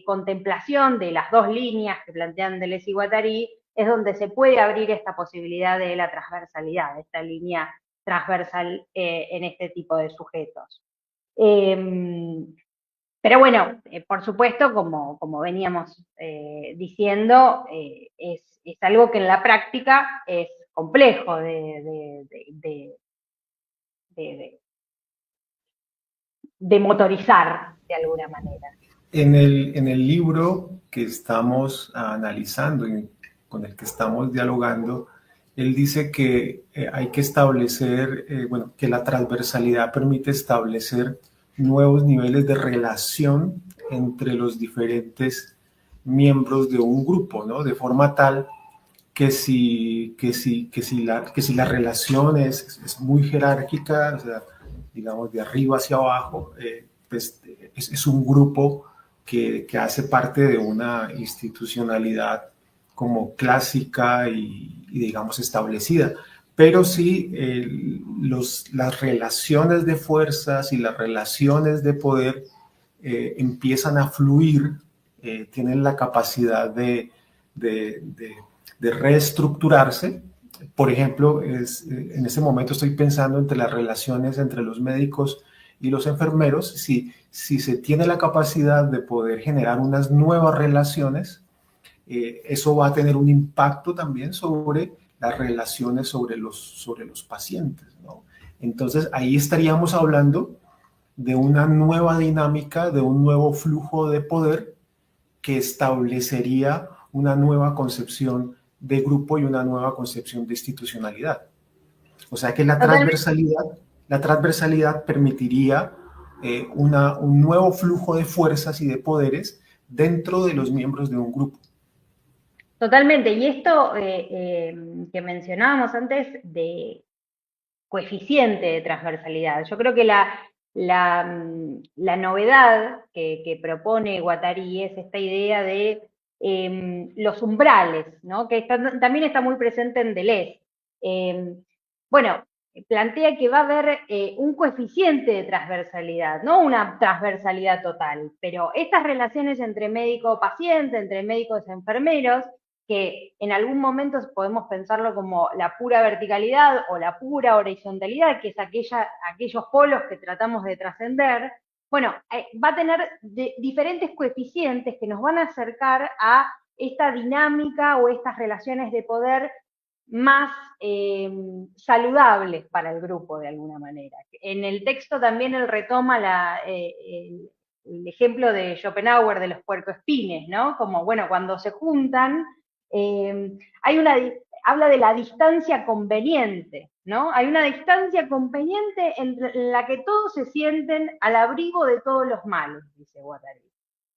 contemplación de las dos líneas que plantean Deleuze y Guattari, es donde se puede abrir esta posibilidad de la transversalidad, esta línea transversal en este tipo de sujetos. Pero bueno, por supuesto, como veníamos diciendo, es algo que en la práctica es complejo de motorizar de alguna manera. En el libro que estamos analizando y con el que estamos dialogando, él dice que hay que establecer, bueno, que la transversalidad permite establecer nuevos niveles de relación entre los diferentes miembros de un grupo, ¿no? De forma tal que si la relación es muy jerárquica, o sea, digamos de arriba hacia abajo, pues es un grupo que hace parte de una institucionalidad como clásica y digamos establecida. Pero sí, las relaciones de fuerzas y las relaciones de poder empiezan a fluir, tienen la capacidad de reestructurarse. Por ejemplo, en ese momento estoy pensando entre las relaciones entre los médicos y los enfermeros. Si se tiene la capacidad de poder generar unas nuevas relaciones, eso va a tener un impacto también sobre las relaciones sobre los pacientes, ¿no? Entonces ahí estaríamos hablando de una nueva dinámica, de un nuevo flujo de poder que establecería una nueva concepción de grupo y una nueva concepción de institucionalidad. O sea que la transversalidad permitiría un nuevo flujo de fuerzas y de poderes dentro de los miembros de un grupo. Totalmente, y esto que mencionábamos antes de coeficiente de transversalidad, yo creo que la novedad que propone Guattari es esta idea de los umbrales, ¿no? Que también está muy presente en Deleuze. Bueno, plantea que va a haber un coeficiente de transversalidad, no una transversalidad total, pero estas relaciones entre médico-paciente, entre médicos y enfermeros, que en algún momento podemos pensarlo como la pura verticalidad o la pura horizontalidad, que es aquellos polos que tratamos de trascender, bueno, va a tener diferentes coeficientes que nos van a acercar a esta dinámica o estas relaciones de poder más saludables para el grupo de alguna manera. En el texto también él retoma el ejemplo de Schopenhauer de los puercoespines, ¿no? Como, bueno, cuando se juntan, habla de la distancia conveniente, ¿no? Hay una distancia conveniente en la que todos se sienten al abrigo de todos los males, dice Guattari,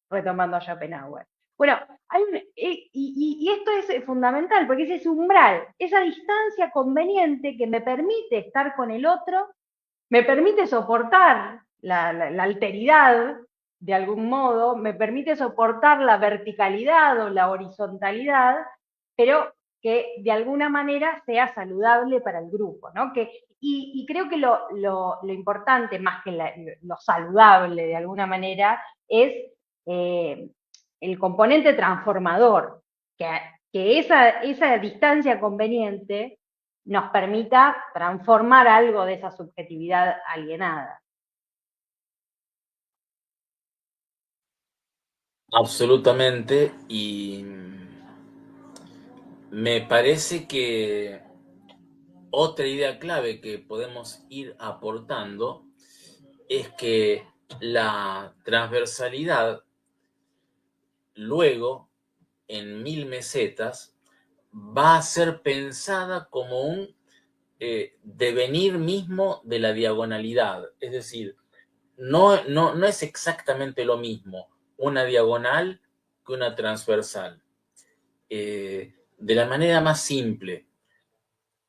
retomando a Schopenhauer. Bueno, y esto es fundamental, porque es ese umbral, esa distancia conveniente que me permite estar con el otro, me permite soportar la alteridad de algún modo, me permite soportar la verticalidad o la horizontalidad, pero que de alguna manera sea saludable para el grupo, ¿no? Y creo que lo importante, más que lo saludable de alguna manera, es el componente transformador, que esa distancia conveniente nos permita transformar algo de esa subjetividad alienada. Absolutamente, y me parece que otra idea clave que podemos ir aportando es que la transversalidad luego, en Mil Mesetas, va a ser pensada como un devenir mismo de la diagonalidad. Es decir, no es exactamente lo mismo una diagonal que una transversal. De la manera más simple,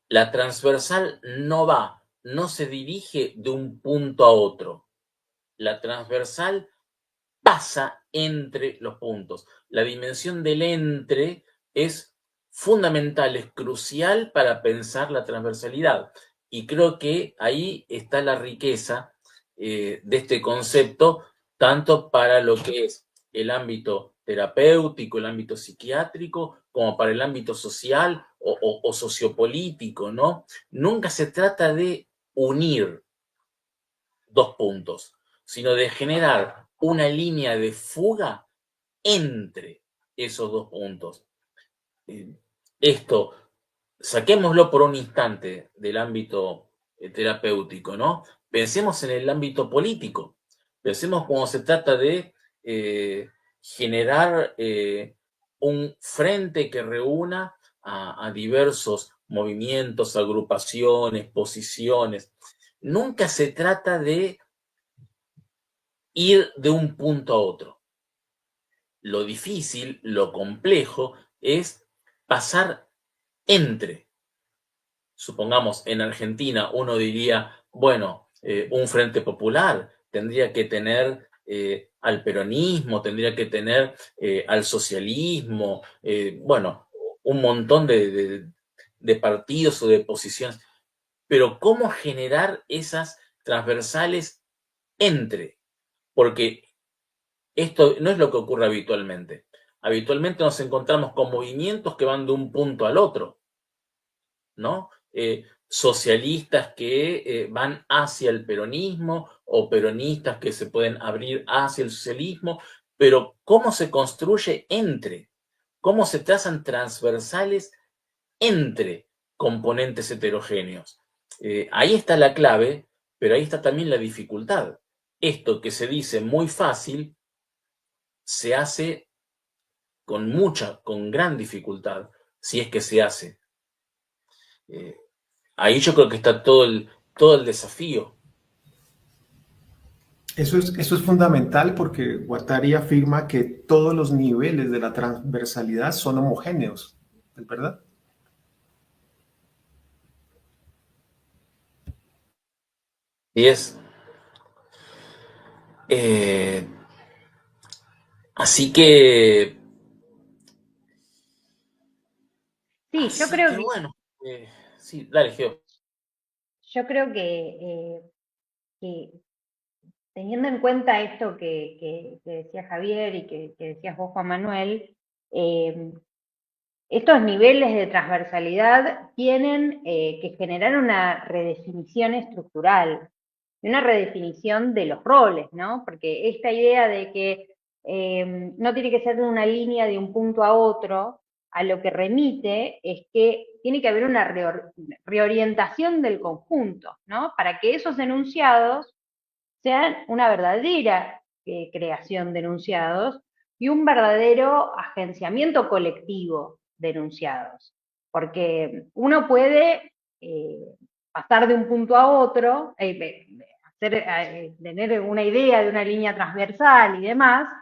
la transversal no se dirige de un punto a otro. La transversal pasa entre los puntos. La dimensión del entre es fundamental, es crucial para pensar la transversalidad. Y creo que ahí está la riqueza de este concepto, tanto para lo que es el ámbito terapéutico, el ámbito psiquiátrico, como para el ámbito social o sociopolítico, ¿no? Nunca se trata de unir dos puntos, sino de generar una línea de fuga entre esos dos puntos. Esto, saquémoslo por un instante del ámbito terapéutico, ¿no? Pensemos en el ámbito político. Pensemos cuando se trata de generar un frente que reúna a diversos movimientos, agrupaciones, posiciones. Nunca se trata de ir de un punto a otro. Lo difícil, lo complejo, es pasar entre. Supongamos, en Argentina uno diría, bueno, un frente popular tendría que tener al peronismo, tendría que tener al socialismo, bueno, un montón de partidos o de posiciones. Pero ¿cómo generar esas transversales entre? Porque esto no es lo que ocurre habitualmente. Habitualmente nos encontramos con movimientos que van de un punto al otro, ¿no? Socialistas que van hacia el peronismo o peronistas que se pueden abrir hacia el socialismo, pero ¿cómo se construye entre? ¿Cómo se trazan transversales entre componentes heterogéneos? Ahí está la clave, pero ahí está también la dificultad. Esto que se dice muy fácil se hace con gran dificultad, si es que se hace. Ahí yo creo que está todo el desafío. Eso es fundamental porque Guattari afirma que todos los niveles de la transversalidad son homogéneos, ¿es verdad? Y es. eh, Así que. Sí, Así que bueno. Sí, dale, Geo. yo creo que teniendo en cuenta esto que decía Javier y que decías vos, Juan Manuel, estos niveles de transversalidad tienen que generar una redefinición estructural, una redefinición de los roles, ¿no? Porque esta idea de que no tiene que ser de una línea de un punto a otro, a lo que remite es que tiene que haber una reorientación del conjunto, ¿no? Para que esos enunciados sean una verdadera creación de enunciados y un verdadero agenciamiento colectivo de enunciados. Porque uno puede pasar de un punto a otro, tener una idea de una línea transversal y demás,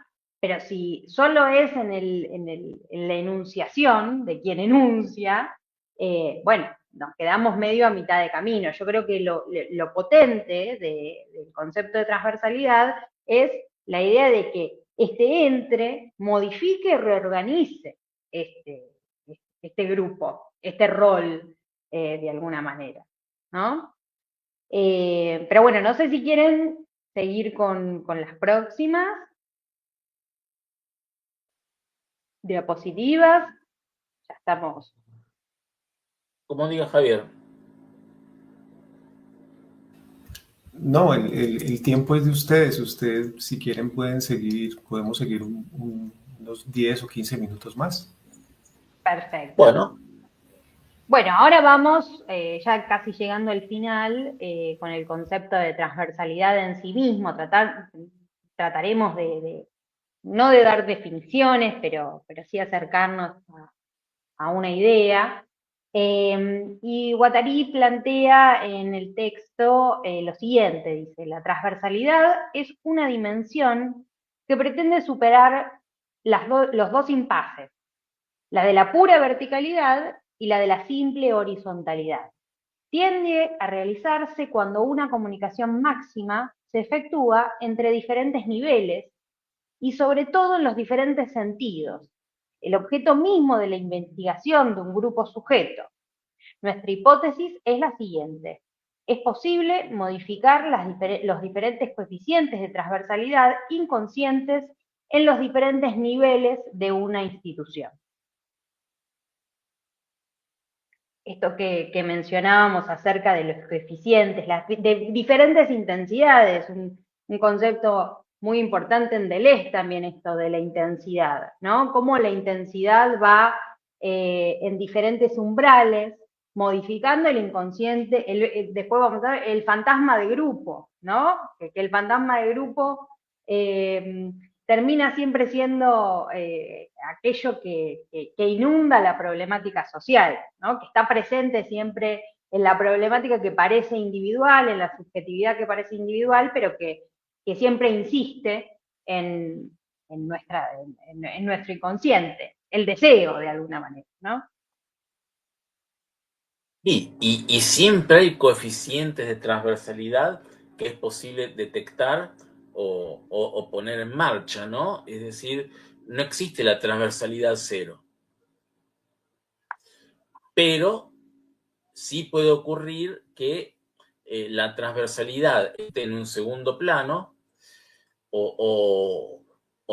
Pero si solo es en la enunciación de quien enuncia, bueno, nos quedamos medio a mitad de camino. Yo creo que lo potente del concepto de transversalidad es la idea de que este ente modifique y reorganice este grupo, este rol, de alguna manera, ¿no? Pero bueno, no sé si quieren seguir con las próximas diapositivas. Ya estamos. Como diga Javier. No, el tiempo es de ustedes. Ustedes, si quieren, pueden seguir, podemos seguir unos 10 o 15 minutos más. Perfecto. Bueno. Bueno, ahora vamos, ya casi llegando al final, con el concepto de transversalidad en sí mismo. Trataremos no de dar definiciones, pero sí acercarnos a una idea. Y Guattari plantea en el texto lo siguiente, dice: la transversalidad es una dimensión que pretende superar los dos impases, la de la pura verticalidad y la de la simple horizontalidad. Tiende a realizarse cuando una comunicación máxima se efectúa entre diferentes niveles y sobre todo en los diferentes sentidos, el objeto mismo de la investigación de un grupo sujeto. Nuestra hipótesis es la siguiente: es posible modificar los diferentes coeficientes de transversalidad inconscientes en los diferentes niveles de una institución. Esto que mencionábamos acerca de los coeficientes, de diferentes intensidades, un concepto muy importante en Deleuze también, esto de la intensidad, ¿no? Cómo la intensidad va en diferentes umbrales, modificando el inconsciente. Después vamos a ver el fantasma de grupo, ¿no? Que el fantasma de grupo termina siempre siendo aquello que inunda la problemática social, ¿no? Que está presente siempre en la problemática que parece individual, en la subjetividad que parece individual, pero que siempre insiste en nuestro inconsciente, el deseo de alguna manera, ¿no? Y siempre hay coeficientes de transversalidad que es posible detectar o poner en marcha, ¿no? Es decir, no existe la transversalidad cero. Pero sí puede ocurrir que la transversalidad esté en un segundo plano o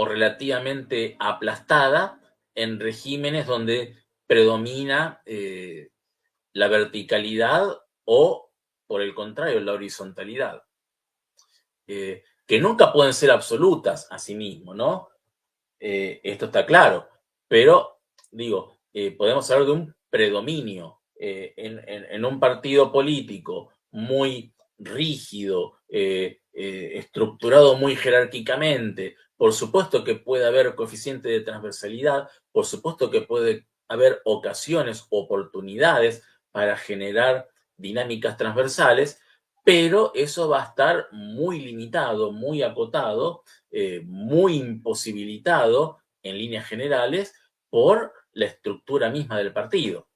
relativamente aplastada en regímenes donde predomina la verticalidad o, por el contrario, la horizontalidad. Que nunca pueden ser absolutas a sí mismo, ¿no? Esto está claro, pero digo, podemos hablar de un predominio en un partido político muy rígido, estructurado muy jerárquicamente. Por supuesto que puede haber coeficiente de transversalidad, por supuesto que puede haber ocasiones, oportunidades para generar dinámicas transversales, pero eso va a estar muy limitado, muy acotado, muy imposibilitado en líneas generales por la estructura misma del partido.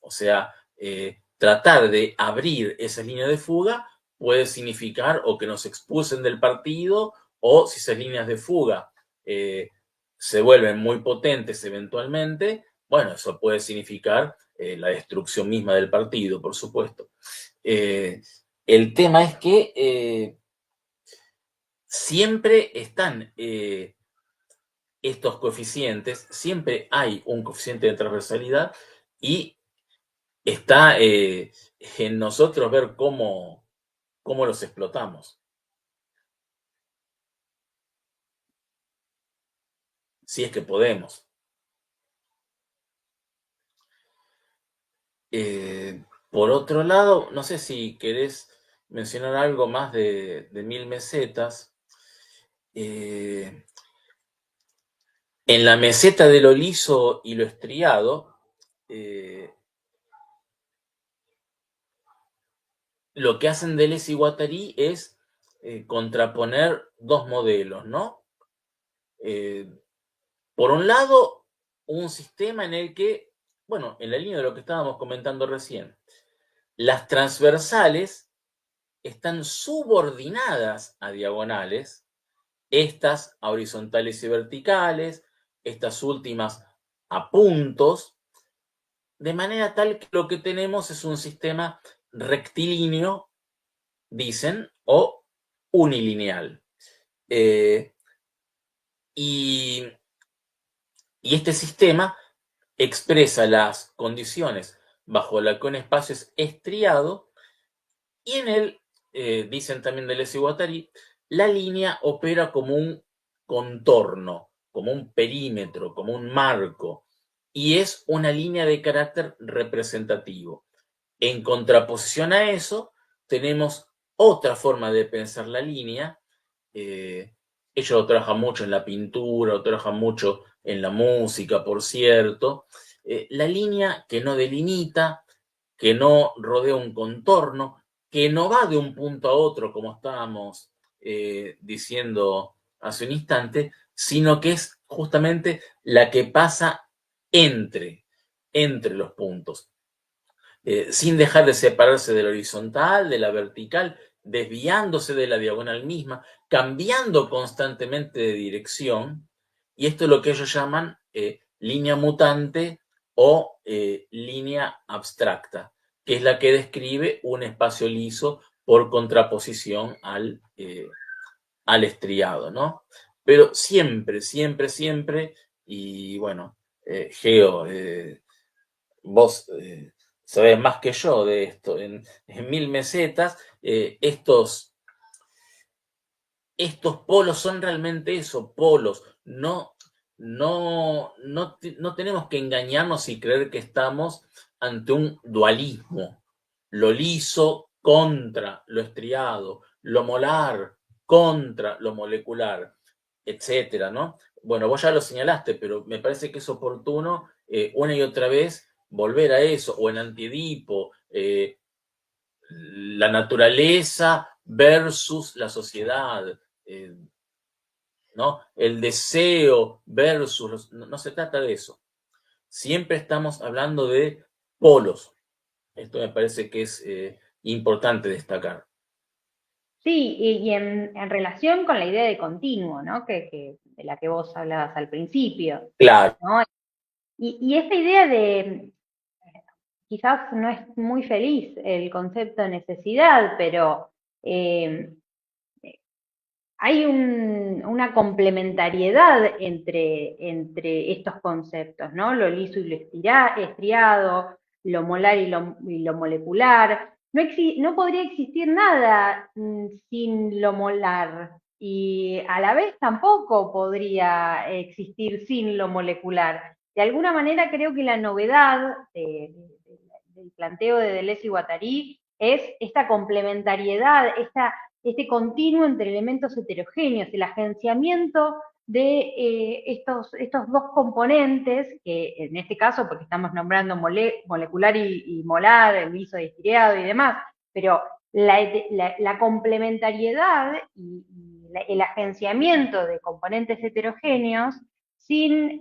O sea, tratar de abrir esa línea de fuga puede significar o que nos expulsen del partido, o si esas líneas de fuga se vuelven muy potentes eventualmente, bueno, eso puede significar la destrucción misma del partido, por supuesto. El tema es que siempre están estos coeficientes, siempre hay un coeficiente de transversalidad y está en nosotros ver cómo los explotamos. Si es que podemos. Por otro lado, no sé si querés mencionar algo más de 1000 mesetas. En la meseta de lo liso y lo estriado, lo que hacen Deleuze y Guattari es contraponer dos modelos, ¿no? por un lado, un sistema en el que, bueno, en la línea de lo que estábamos comentando recién, las transversales están subordinadas a diagonales, estas a horizontales y verticales, estas últimas a puntos, de manera tal que lo que tenemos es un sistema rectilíneo, dicen, o unilineal. Y este sistema expresa las condiciones bajo las que un espacio es estriado, y en él, dicen también Deleuze y Guattari, la línea opera como un contorno, como un perímetro, como un marco, y es una línea de carácter representativo. En contraposición a eso, tenemos otra forma de pensar la línea. Ellos lo trabajan mucho en la pintura, lo trabajan mucho en la música, por cierto. La línea que no delimita, que no rodea un contorno, que no va de un punto a otro, como estábamos diciendo hace un instante, sino que es justamente la que pasa entre los puntos, sin dejar de separarse de la horizontal, de la vertical, desviándose de la diagonal misma, cambiando constantemente de dirección, y esto es lo que ellos llaman línea mutante o línea abstracta, que es la que describe un espacio liso por contraposición al estriado, ¿no? Pero siempre, siempre, siempre, y bueno, Geo, vos sabés más que yo de esto, en 1000 mesetas, estos polos son realmente eso, polos. No tenemos que engañarnos y creer que estamos ante un dualismo. Lo liso contra lo estriado, lo molar contra lo molecular, etcétera, ¿no? Bueno, vos ya lo señalaste, pero me parece que es oportuno una y otra vez volver a eso, o en Antiedipo, la naturaleza versus la sociedad, ¿no? El deseo versus... No se trata de eso. Siempre estamos hablando de polos. Esto me parece que es importante destacar. Sí, y en relación con la idea de continuo, ¿no? De la que vos hablabas al principio, Claro. ¿no? Y esta idea de, quizás no es muy feliz el concepto de necesidad, pero hay una complementariedad entre estos conceptos, ¿no? Lo liso y lo estriado, lo molar y lo molecular. No podría existir nada sin lo molar, y a la vez tampoco podría existir sin lo molecular. De alguna manera creo que la novedad del planteo de Deleuze y Guattari es esta complementariedad, este continuo entre elementos heterogéneos, el agenciamiento de estos dos componentes, que en este caso, porque estamos nombrando molecular y molar, el liso y estriado y demás, pero la complementariedad y el agenciamiento de componentes heterogéneos sin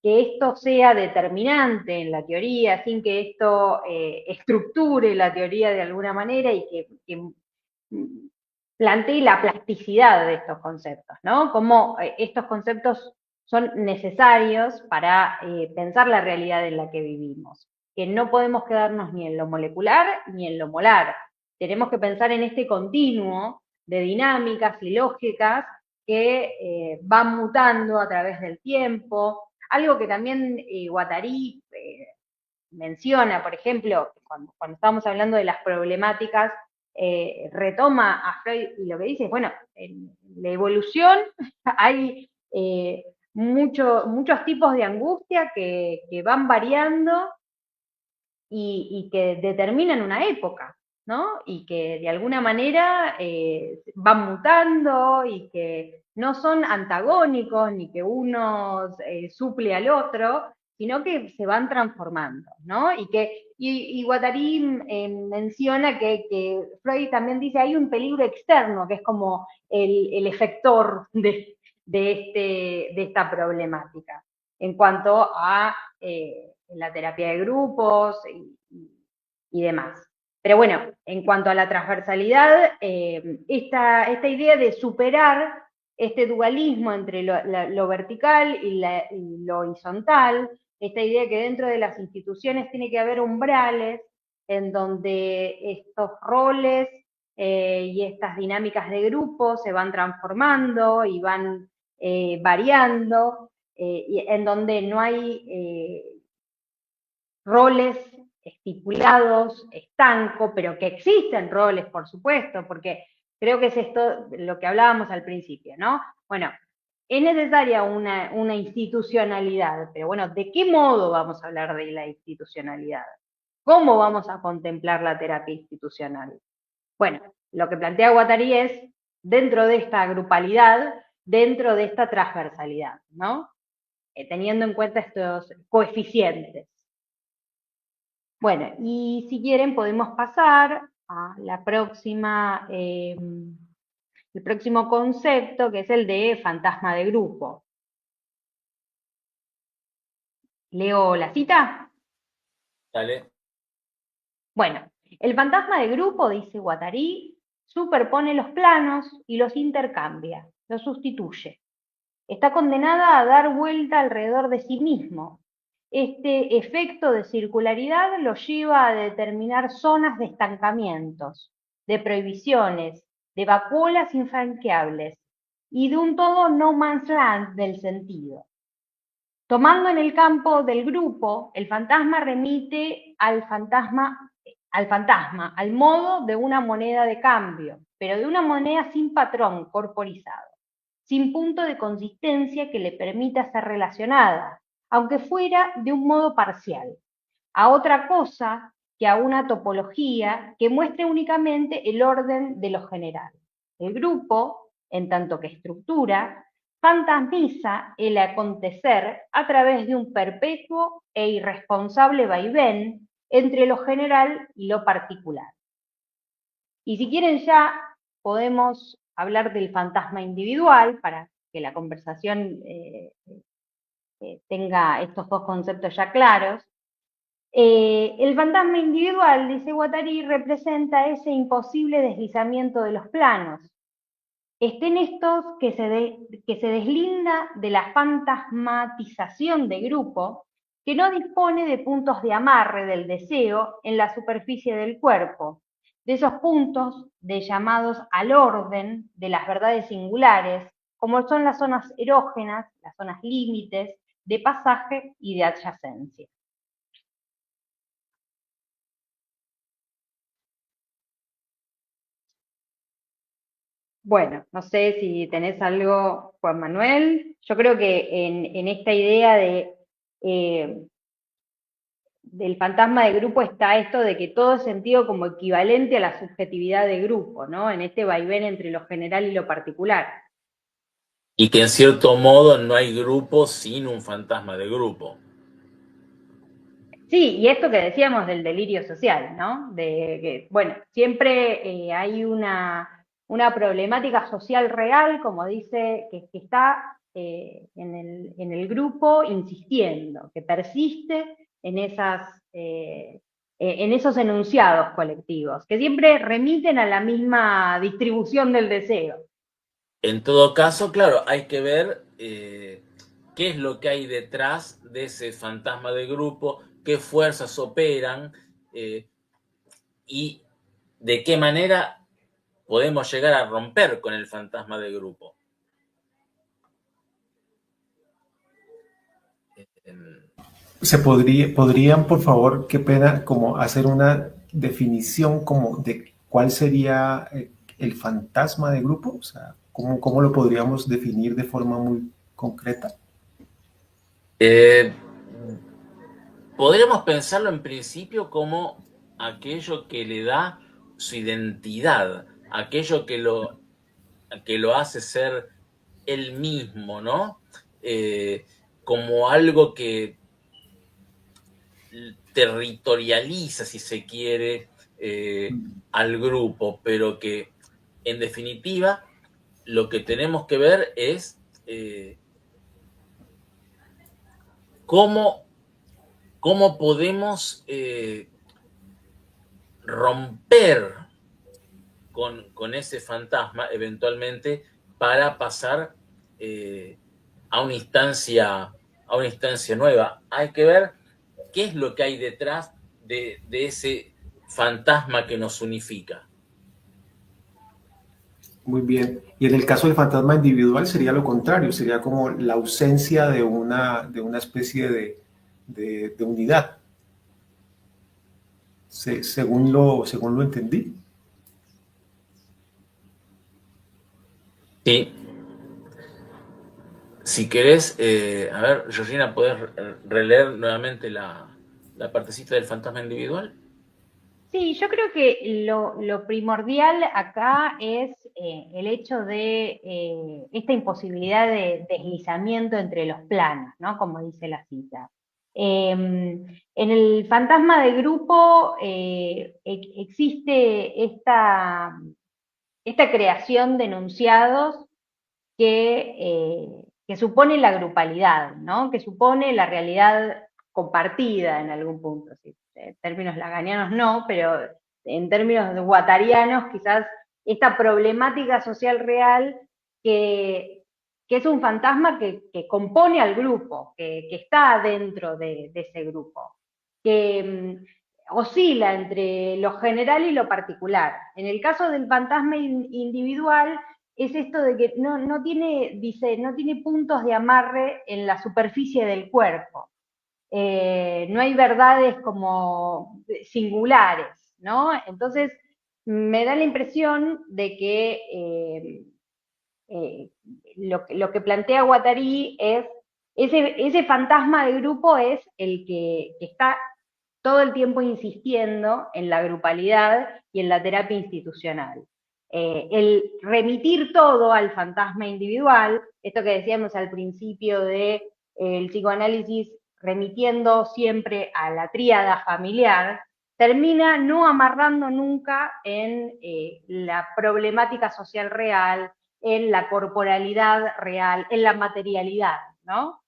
que esto sea determinante en la teoría, sin que esto estructure la teoría de alguna manera y que plantee la plasticidad de estos conceptos, ¿no? Cómo estos conceptos son necesarios para pensar la realidad en la que vivimos, que no podemos quedarnos ni en lo molecular ni en lo molar. Tenemos que pensar en este continuo de dinámicas y lógicas que van mutando a través del tiempo. Algo que también Guattari menciona, por ejemplo, cuando estamos hablando de las problemáticas, retoma a Freud y lo que dice es, bueno, en la evolución hay muchos tipos de angustia que van variando y que determinan una época, ¿no? Y que de alguna manera van mutando y que no son antagónicos ni que uno suple al otro, sino que se van transformando, ¿no? Y Guattari menciona que Freud también dice hay un peligro externo, que es como el efector de esta problemática, en cuanto a la terapia de grupos y demás. Pero bueno, en cuanto a la transversalidad, esta idea de superar este dualismo entre lo vertical y lo horizontal, esta idea que dentro de las instituciones tiene que haber umbrales en donde estos roles y estas dinámicas de grupo se van transformando y van variando, y en donde no hay roles estipulados, estanco, pero que existen roles, por supuesto, porque creo que es esto lo que hablábamos al principio, ¿no? Bueno, es necesaria una institucionalidad, pero bueno, ¿de qué modo vamos a hablar de la institucionalidad? ¿Cómo vamos a contemplar la terapia institucional? Bueno, lo que plantea Guattari es dentro de esta grupalidad, dentro de esta transversalidad, ¿no? Teniendo en cuenta estos coeficientes. Bueno, y si quieren podemos pasar a la próxima, el próximo concepto, que es el de fantasma de grupo. ¿Leo la cita? Dale. Bueno, el fantasma de grupo, dice Guattari, superpone los planos y los intercambia, los sustituye. Está condenada a dar vuelta alrededor de sí mismo. Este efecto de circularidad lo lleva a determinar zonas de estancamientos, de prohibiciones, de vacuolas infranqueables y de un todo no man's land del sentido. Tomando en el campo del grupo, el fantasma remite al fantasma, al modo de una moneda de cambio, pero de una moneda sin patrón corporizado, sin punto de consistencia que le permita ser relacionada, aunque fuera de un modo parcial, a otra cosa que a una topología que muestre únicamente el orden de lo general. El grupo, en tanto que estructura, fantasmiza el acontecer a través de un perpetuo e irresponsable vaivén entre lo general y lo particular. Y si quieren ya podemos hablar del fantasma individual para que la conversación tenga estos dos conceptos ya claros. El fantasma individual, dice Guattari, representa ese imposible deslizamiento de los planos. Estén estos que se deslinda de la fantasmatización de grupo, que no dispone de puntos de amarre del deseo en la superficie del cuerpo, de esos puntos de llamados al orden de las verdades singulares, como son las zonas erógenas, las zonas límites, de pasaje y de adyacencia. Bueno, no sé si tenés algo, Juan Manuel. Yo creo que en esta idea del fantasma de grupo está esto de que todo es sentido como equivalente a la subjetividad de grupo, ¿no? En este vaivén entre lo general y lo particular. Y que en cierto modo no hay grupo sin un fantasma de grupo. Sí, y esto que decíamos del delirio social, ¿no? De que, bueno, siempre hay una problemática social real, como dice, que está en el grupo insistiendo, que persiste en esos enunciados colectivos, que siempre remiten a la misma distribución del deseo. En todo caso, claro, hay que ver qué es lo que hay detrás de ese fantasma de grupo, qué fuerzas operan y de qué manera podemos llegar a romper con el fantasma de grupo. ¿Podrían, por favor, qué pena, como hacer una definición como de cuál sería el fantasma de grupo? O sea, ¿cómo lo podríamos definir de forma muy concreta? Podríamos pensarlo en principio como aquello que le da su identidad, aquello que lo hace ser él mismo, ¿no? Como algo que territorializa, si se quiere, al grupo, pero que en definitiva lo que tenemos que ver es cómo podemos romper con ese fantasma eventualmente para pasar a una instancia nueva. Hay que ver qué es lo que hay detrás de ese fantasma que nos unifica. Muy bien. Y en el caso del fantasma individual sería lo contrario, sería como la ausencia de una especie de unidad, según lo entendí. Sí. Si querés, a ver, Georgina, ¿podés releer nuevamente la partecita del fantasma individual? Sí, yo creo que lo primordial acá es el hecho de esta imposibilidad de deslizamiento entre los planos, ¿no? Como dice la cita. En el fantasma de grupo existe esta creación de enunciados que supone la grupalidad, ¿no? Que supone la realidad compartida en algún punto. ¿Sí? En términos laganianos no, pero en términos guattarianos quizás esta problemática social real que es un fantasma que compone al grupo, que está dentro de ese grupo, que oscila entre lo general y lo particular. En el caso del fantasma individual, es esto de que no tiene puntos de amarre en la superficie del cuerpo. No hay verdades como singulares, ¿no? Entonces, me da la impresión de que lo que plantea Guattari es ese fantasma de grupo es el que está todo el tiempo insistiendo en la grupalidad y en la terapia institucional. El remitir todo al fantasma individual, esto que decíamos al principio de el psicoanálisis remitiendo siempre a la tríada familiar, termina no amarrando nunca en la problemática social real, en la corporalidad real, en la materialidad, ¿no?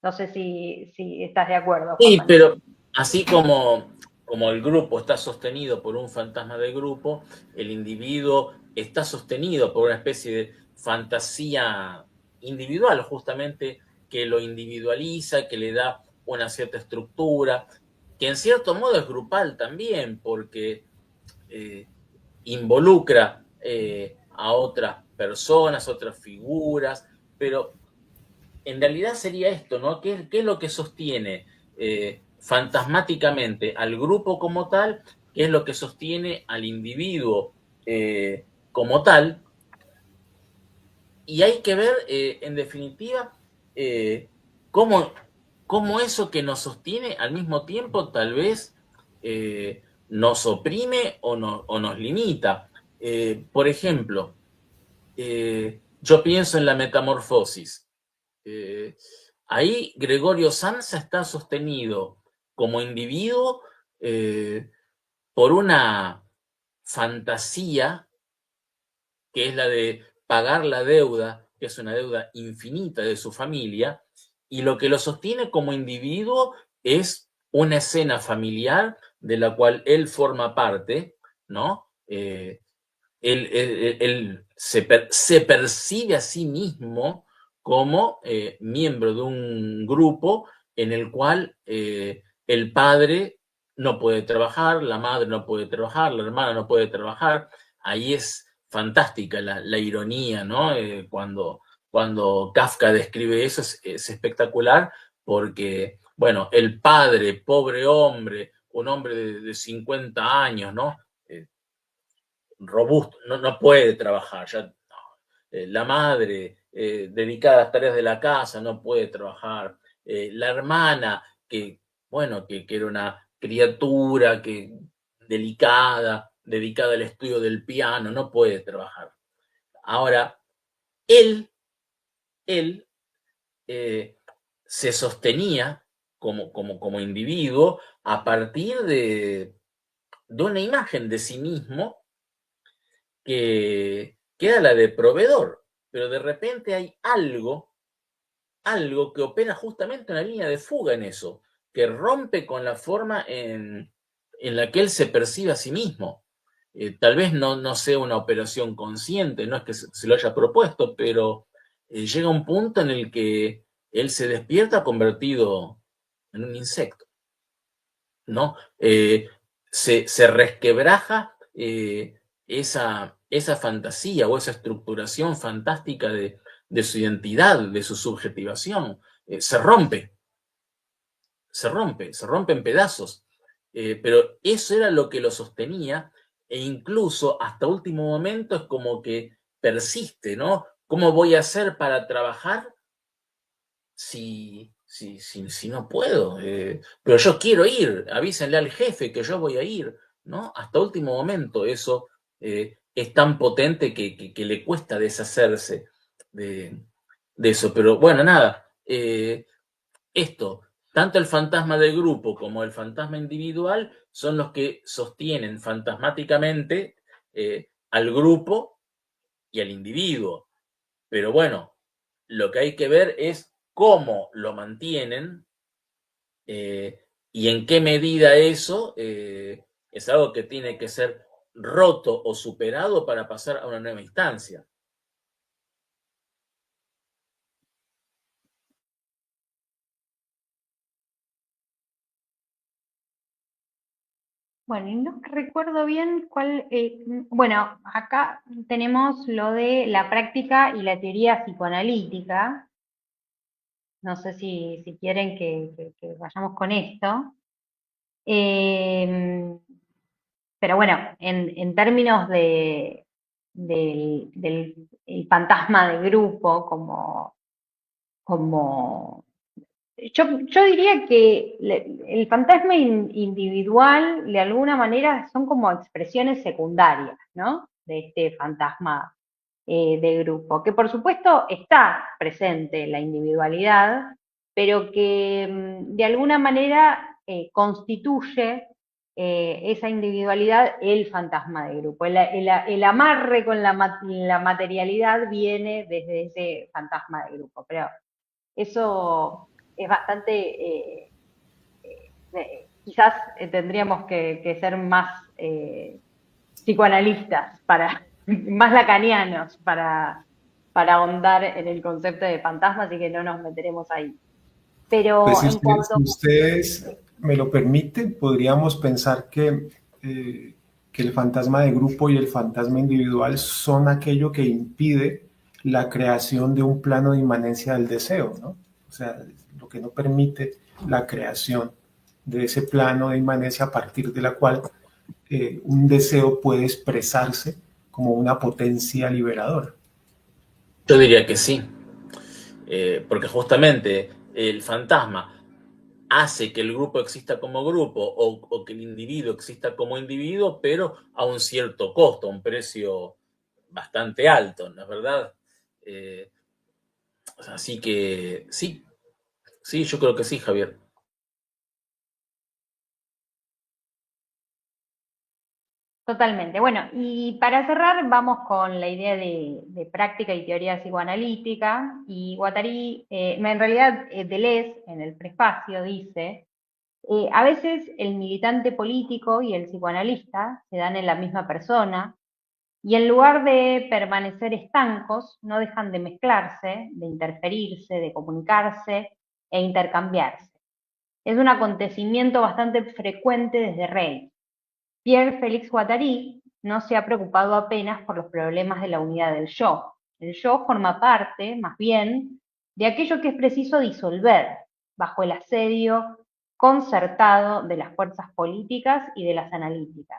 No sé si estás de acuerdo, Juan Sí, Manuel. pero así como el grupo está sostenido por un fantasma de grupo, el individuo está sostenido por una especie de fantasía individual, justamente que lo individualiza, que le da una cierta estructura, que en cierto modo es grupal también, porque involucra a otras personas, otras figuras, pero en realidad sería esto, ¿no? ¿Qué es lo que sostiene fantasmáticamente al grupo como tal? ¿Qué es lo que sostiene al individuo como tal? Y hay que ver, en definitiva, cómo, cómo eso que nos sostiene al mismo tiempo tal vez nos oprime o nos limita. Por ejemplo, yo pienso en la metamorfosis. Ahí Gregorio Samsa está sostenido como individuo por una fantasía que es la de pagar la deuda, que es una deuda infinita de su familia, y lo que lo sostiene como individuo es una escena familiar de la cual él forma parte, ¿no? Él se percibe a sí mismo como miembro de un grupo en el cual el padre no puede trabajar, la madre no puede trabajar, la hermana no puede trabajar. Ahí es fantástica la ironía, ¿no? Cuando Kafka describe eso es espectacular porque, bueno, el padre, pobre hombre, un hombre de 50 años, ¿no? Robusto, no puede trabajar. Ya, no. La madre, dedicada a las tareas de la casa, no puede trabajar. La hermana, bueno, que era una criatura delicada, dedicada al estudio del piano, no puede trabajar. Ahora, él se sostenía como individuo a partir de una imagen de sí mismo que era la de proveedor, pero de repente hay algo que opera justamente una línea de fuga en eso, que rompe con la forma en la que él se percibe a sí mismo. Tal vez no sea una operación consciente, no es que se lo haya propuesto, pero llega un punto en el que él se despierta convertido en un insecto, ¿no? Se resquebraja esa fantasía o esa estructuración fantástica de su identidad, de su subjetivación. Se rompe en pedazos. Pero eso era lo que lo sostenía e incluso hasta último momento es como que persiste, ¿no? ¿Cómo voy a hacer para trabajar si no puedo? Pero yo quiero ir, avísenle al jefe que yo voy a ir, ¿no? Hasta último momento eso es tan potente que le cuesta deshacerse de eso. Pero bueno, nada, esto, tanto el fantasma del grupo como el fantasma individual son los que sostienen fantasmáticamente al grupo y al individuo. Pero bueno, lo que hay que ver es cómo lo mantienen y en qué medida eso es algo que tiene que ser roto o superado para pasar a una nueva instancia. Bueno, y no recuerdo bien cuál, bueno, acá tenemos lo de la práctica y la teoría psicoanalítica. No sé si quieren que vayamos con esto. Eh, pero bueno, en términos del el fantasma de grupo, como yo diría que el fantasma individual, de alguna manera, son como expresiones secundarias, ¿no? De este fantasma de grupo, que por supuesto está presente en la individualidad, pero que de alguna manera constituye esa individualidad el fantasma de grupo. El amarre con la materialidad viene desde ese fantasma de grupo, pero eso es bastante, quizás tendríamos que ser más psicoanalistas, más lacanianos para ahondar en el concepto de fantasma, así que no nos meteremos ahí. Pero Pues si en cuanto... ustedes me lo permiten, podríamos pensar que el fantasma de grupo y el fantasma individual son aquello que impide la creación de un plano de inmanencia del deseo, ¿no? O sea, lo que no permite la creación de ese plano de inmanencia a partir de la cual un deseo puede expresarse como una potencia liberadora. Yo diría que sí, porque justamente el fantasma hace que el grupo exista como grupo o que el individuo exista como individuo, pero a un cierto costo, a un precio bastante alto, ¿no es verdad? Eh, Así que sí, yo creo que sí, Javier. Totalmente. Bueno, y para cerrar, vamos con la idea de práctica y teoría psicoanalítica. Y Guattari, en realidad, Deleuze, en el prefacio, dice: a veces el militante político y el psicoanalista se dan en la misma persona, y en lugar de permanecer estancos, no dejan de mezclarse, de interferirse, de comunicarse e intercambiarse. Es un acontecimiento bastante frecuente desde Rey. Pierre Félix Guattari no se ha preocupado apenas por los problemas de la unidad del yo. El yo forma parte, más bien, de aquello que es preciso disolver bajo el asedio concertado de las fuerzas políticas y de las analíticas.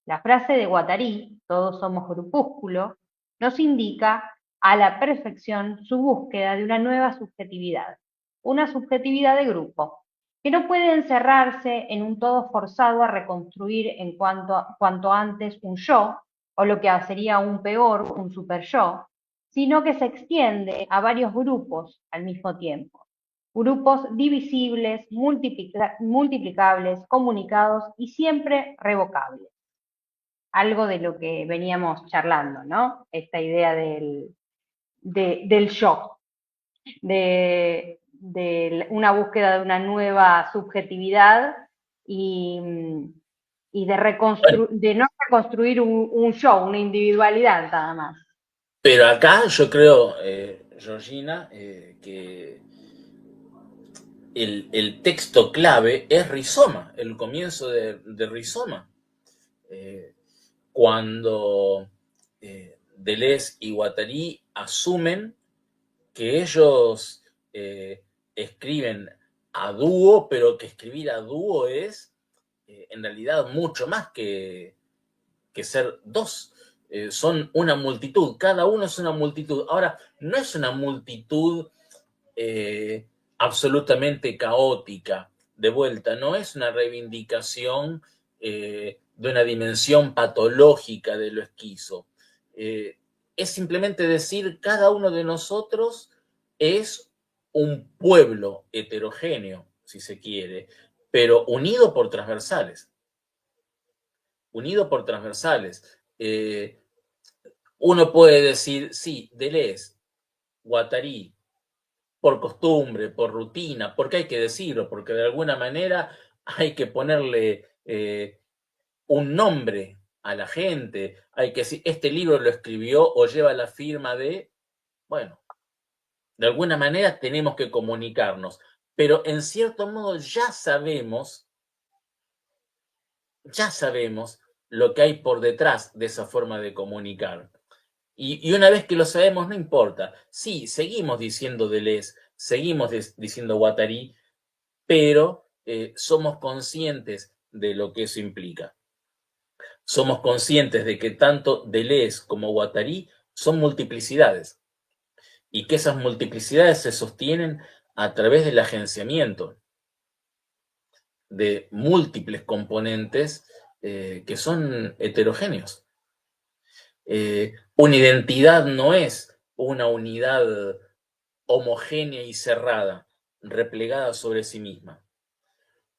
La frase de Guattari, todos somos grupúsculo, nos indica a la perfección su búsqueda de una nueva subjetividad, una subjetividad de grupo, que no puede encerrarse en un todo forzado a reconstruir en cuanto antes un yo, o lo que sería aún peor, un super yo, sino que se extiende a varios grupos al mismo tiempo. grupos divisibles, multiplicables, comunicados y siempre revocables. Algo de lo que veníamos charlando, ¿no? Esta idea del yo, de una búsqueda de una nueva subjetividad y de no reconstruir un yo, una individualidad nada más. Pero acá yo creo, Georgina, que el texto clave es Rizoma, el comienzo de Rizoma. Cuando Deleuze y Guattari asumen que ellos escriben a dúo, pero que escribir a dúo es en realidad mucho más que ser dos. Son una multitud, cada uno es una multitud. Ahora, no es una multitud absolutamente caótica, de vuelta, no es una reivindicación de una dimensión patológica de lo esquizo. Es simplemente decir, cada uno de nosotros es un pueblo heterogéneo, si se quiere, pero unido por transversales. Unido por transversales. Uno puede decir, sí, Deleuze, Guattari, por costumbre, por rutina, porque hay que decirlo, porque de alguna manera hay que ponerle un nombre a la gente, hay que decir, este libro lo escribió o lleva la firma de, bueno, de alguna manera tenemos que comunicarnos, pero en cierto modo ya sabemos lo que hay por detrás de esa forma de comunicar. Y una vez que lo sabemos, no importa. Sí, seguimos diciendo Deleuze, seguimos diciendo Guattari, pero somos conscientes de lo que eso implica. Somos conscientes de que tanto Deleuze como Guattari son multiplicidades y que esas multiplicidades se sostienen a través del agenciamiento de múltiples componentes que son heterogéneos. Una identidad no es una unidad homogénea y cerrada, replegada sobre sí misma.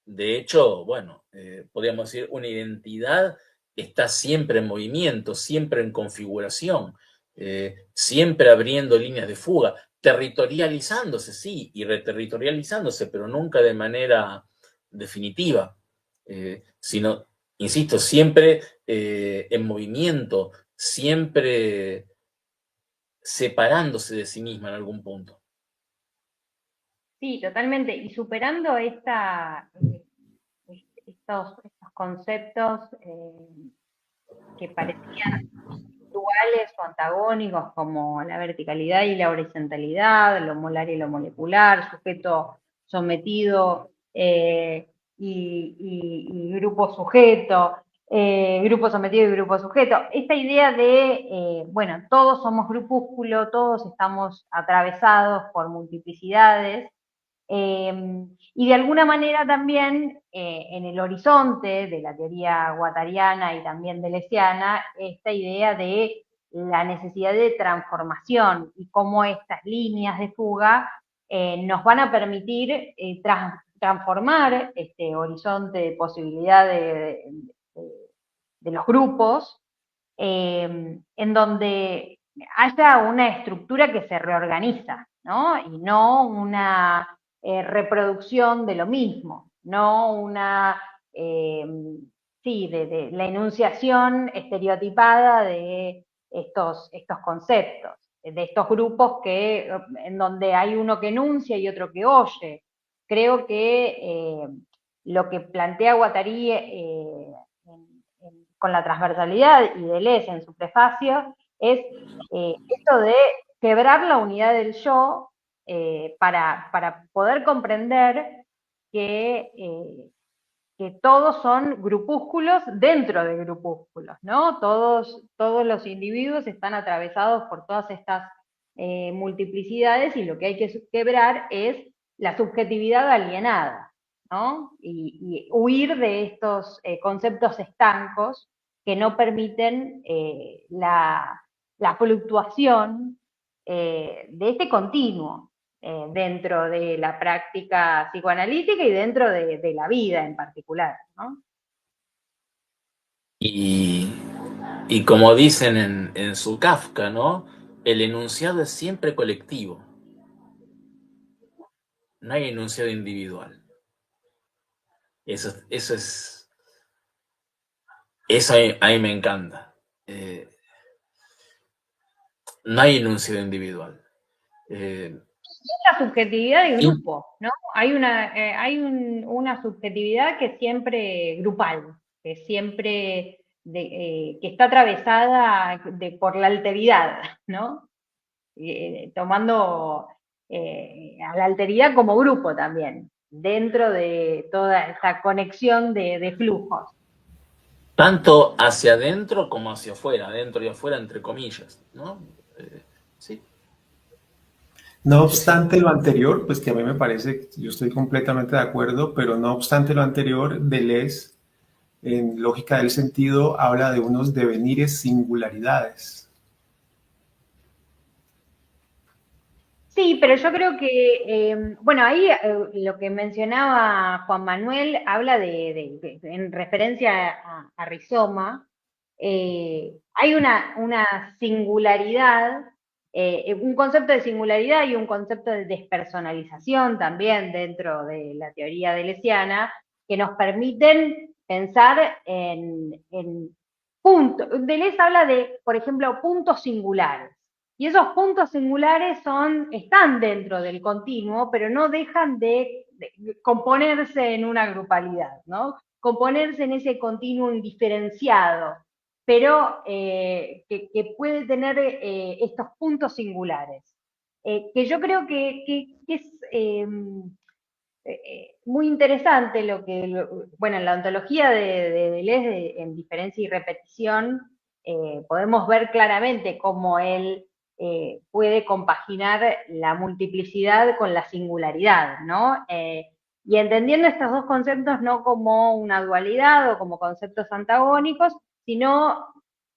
De hecho, bueno, podríamos decir, una identidad está siempre en movimiento, siempre en configuración, siempre abriendo líneas de fuga, territorializándose, sí, y reterritorializándose, pero nunca de manera definitiva, sino, insisto, siempre en movimiento, siempre separándose de sí misma en algún punto. Sí, totalmente. Y superando estos conceptos que parecían duales o antagónicos, como la verticalidad y la horizontalidad, lo molar y lo molecular, sujeto sometido y grupo sujeto, grupo sometido y grupo sujeto. Esta idea de, bueno, todos somos grupúsculo, todos estamos atravesados por multiplicidades, y de alguna manera también en el horizonte de la teoría guattariana y también deleuziana, esta idea de la necesidad de transformación y cómo estas líneas de fuga nos van a permitir transformar este horizonte de posibilidad de los grupos, en donde haya una estructura que se reorganiza, ¿no? Y no una reproducción de lo mismo, no una, sí, de la enunciación estereotipada de estos conceptos, de estos grupos en donde hay uno que enuncia y otro que oye. Creo que lo que plantea Guattari con la transversalidad y Deleuze en su prefacio es esto de quebrar la unidad del yo para poder comprender que todos son grupúsculos dentro de grupúsculos, ¿no? Todos los individuos están atravesados por todas estas multiplicidades y lo que hay que quebrar es la subjetividad alienada, ¿no? Y huir de estos conceptos estancos que no permiten la fluctuación de este continuo. dentro de la práctica psicoanalítica y dentro de la vida en particular, ¿no? Y como dicen en su Kafka, ¿no? El enunciado es siempre colectivo. No hay enunciado individual. Eso a mí me encanta. No hay enunciado individual. La subjetividad de grupo, ¿no? Hay una subjetividad que es siempre grupal, que siempre que está atravesada por la alteridad, ¿no? Tomando a la alteridad como grupo también, dentro de toda esta conexión de flujos. Tanto hacia adentro como hacia afuera, adentro y afuera, entre comillas, ¿no? Sí. No obstante lo anterior, pues que a mí me parece, yo estoy completamente de acuerdo, pero no obstante lo anterior, Deleuze, en Lógica del Sentido, habla de unos devenires singularidades. Sí, pero yo creo que, bueno, ahí lo que mencionaba Juan Manuel habla en referencia a rizoma, hay una singularidad, un concepto de singularidad y un concepto de despersonalización también dentro de la teoría deleuziana que nos permiten pensar en puntos. Deleuze habla de, por ejemplo, puntos singulares. Y esos puntos singulares están dentro del continuo, pero no dejan de componerse en una grupalidad, ¿no? Componerse en ese continuo indiferenciado, pero que puede tener estos puntos singulares. Que yo creo que es muy interesante bueno, en la ontología de Deleuze, en diferencia y repetición, podemos ver claramente cómo él puede compaginar la multiplicidad con la singularidad, ¿no? Y entendiendo estos dos conceptos no como una dualidad o como conceptos antagónicos, sino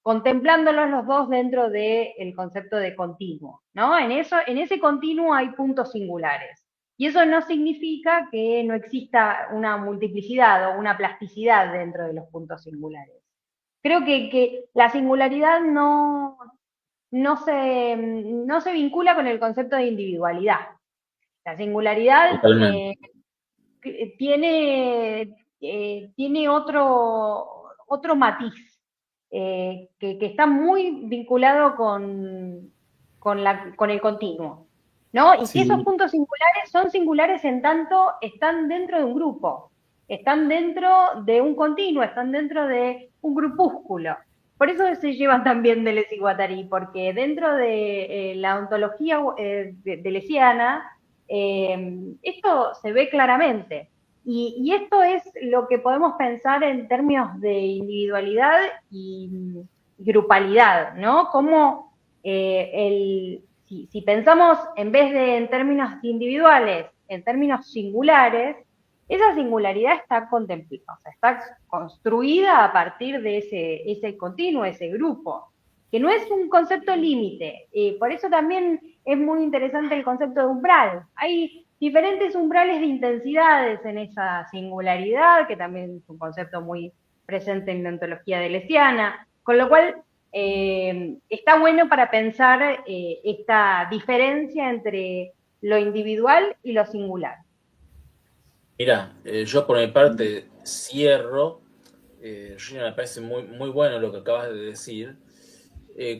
contemplándolos los dos dentro del concepto de continuo, ¿no? En ese continuo hay puntos singulares. Y eso no significa que no exista una multiplicidad o una plasticidad dentro de los puntos singulares. Creo que la singularidad no se vincula con el concepto de individualidad. La singularidad tiene otro matiz, que está muy vinculado con el continuo, ¿no? Y que esos Sí, puntos singulares son singulares en tanto están dentro de un grupo, están dentro de un continuo, están dentro de un grupúsculo. Por eso se llevan también Deleuze y Guattari, porque dentro de la ontología deleuziana, esto se ve claramente. Y esto es lo que podemos pensar en términos de individualidad y grupalidad, ¿no? Como si pensamos en vez de en términos individuales, en términos singulares, esa singularidad está contemplada, o sea, está construida a partir de ese continuo, ese grupo, que no es un concepto límite. Por eso también es muy interesante el concepto de umbral. Hay diferentes umbrales de intensidades en esa singularidad, que también es un concepto muy presente en la ontología deleuziana, con lo cual está bueno para pensar esta diferencia entre lo individual y lo singular. Mira, yo por mi parte cierro, me parece muy, muy bueno lo que acabas de decir,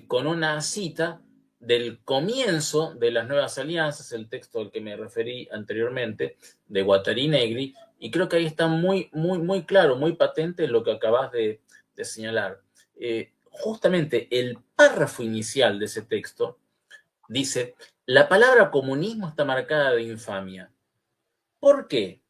con una cita del comienzo de las Nuevas Alianzas, el texto al que me referí anteriormente, de Guattari Negri, y creo que ahí está muy, muy, muy claro, muy patente lo que acabas de señalar. Justamente el párrafo inicial de ese texto dice: la palabra comunismo está marcada de infamia. ¿Por qué?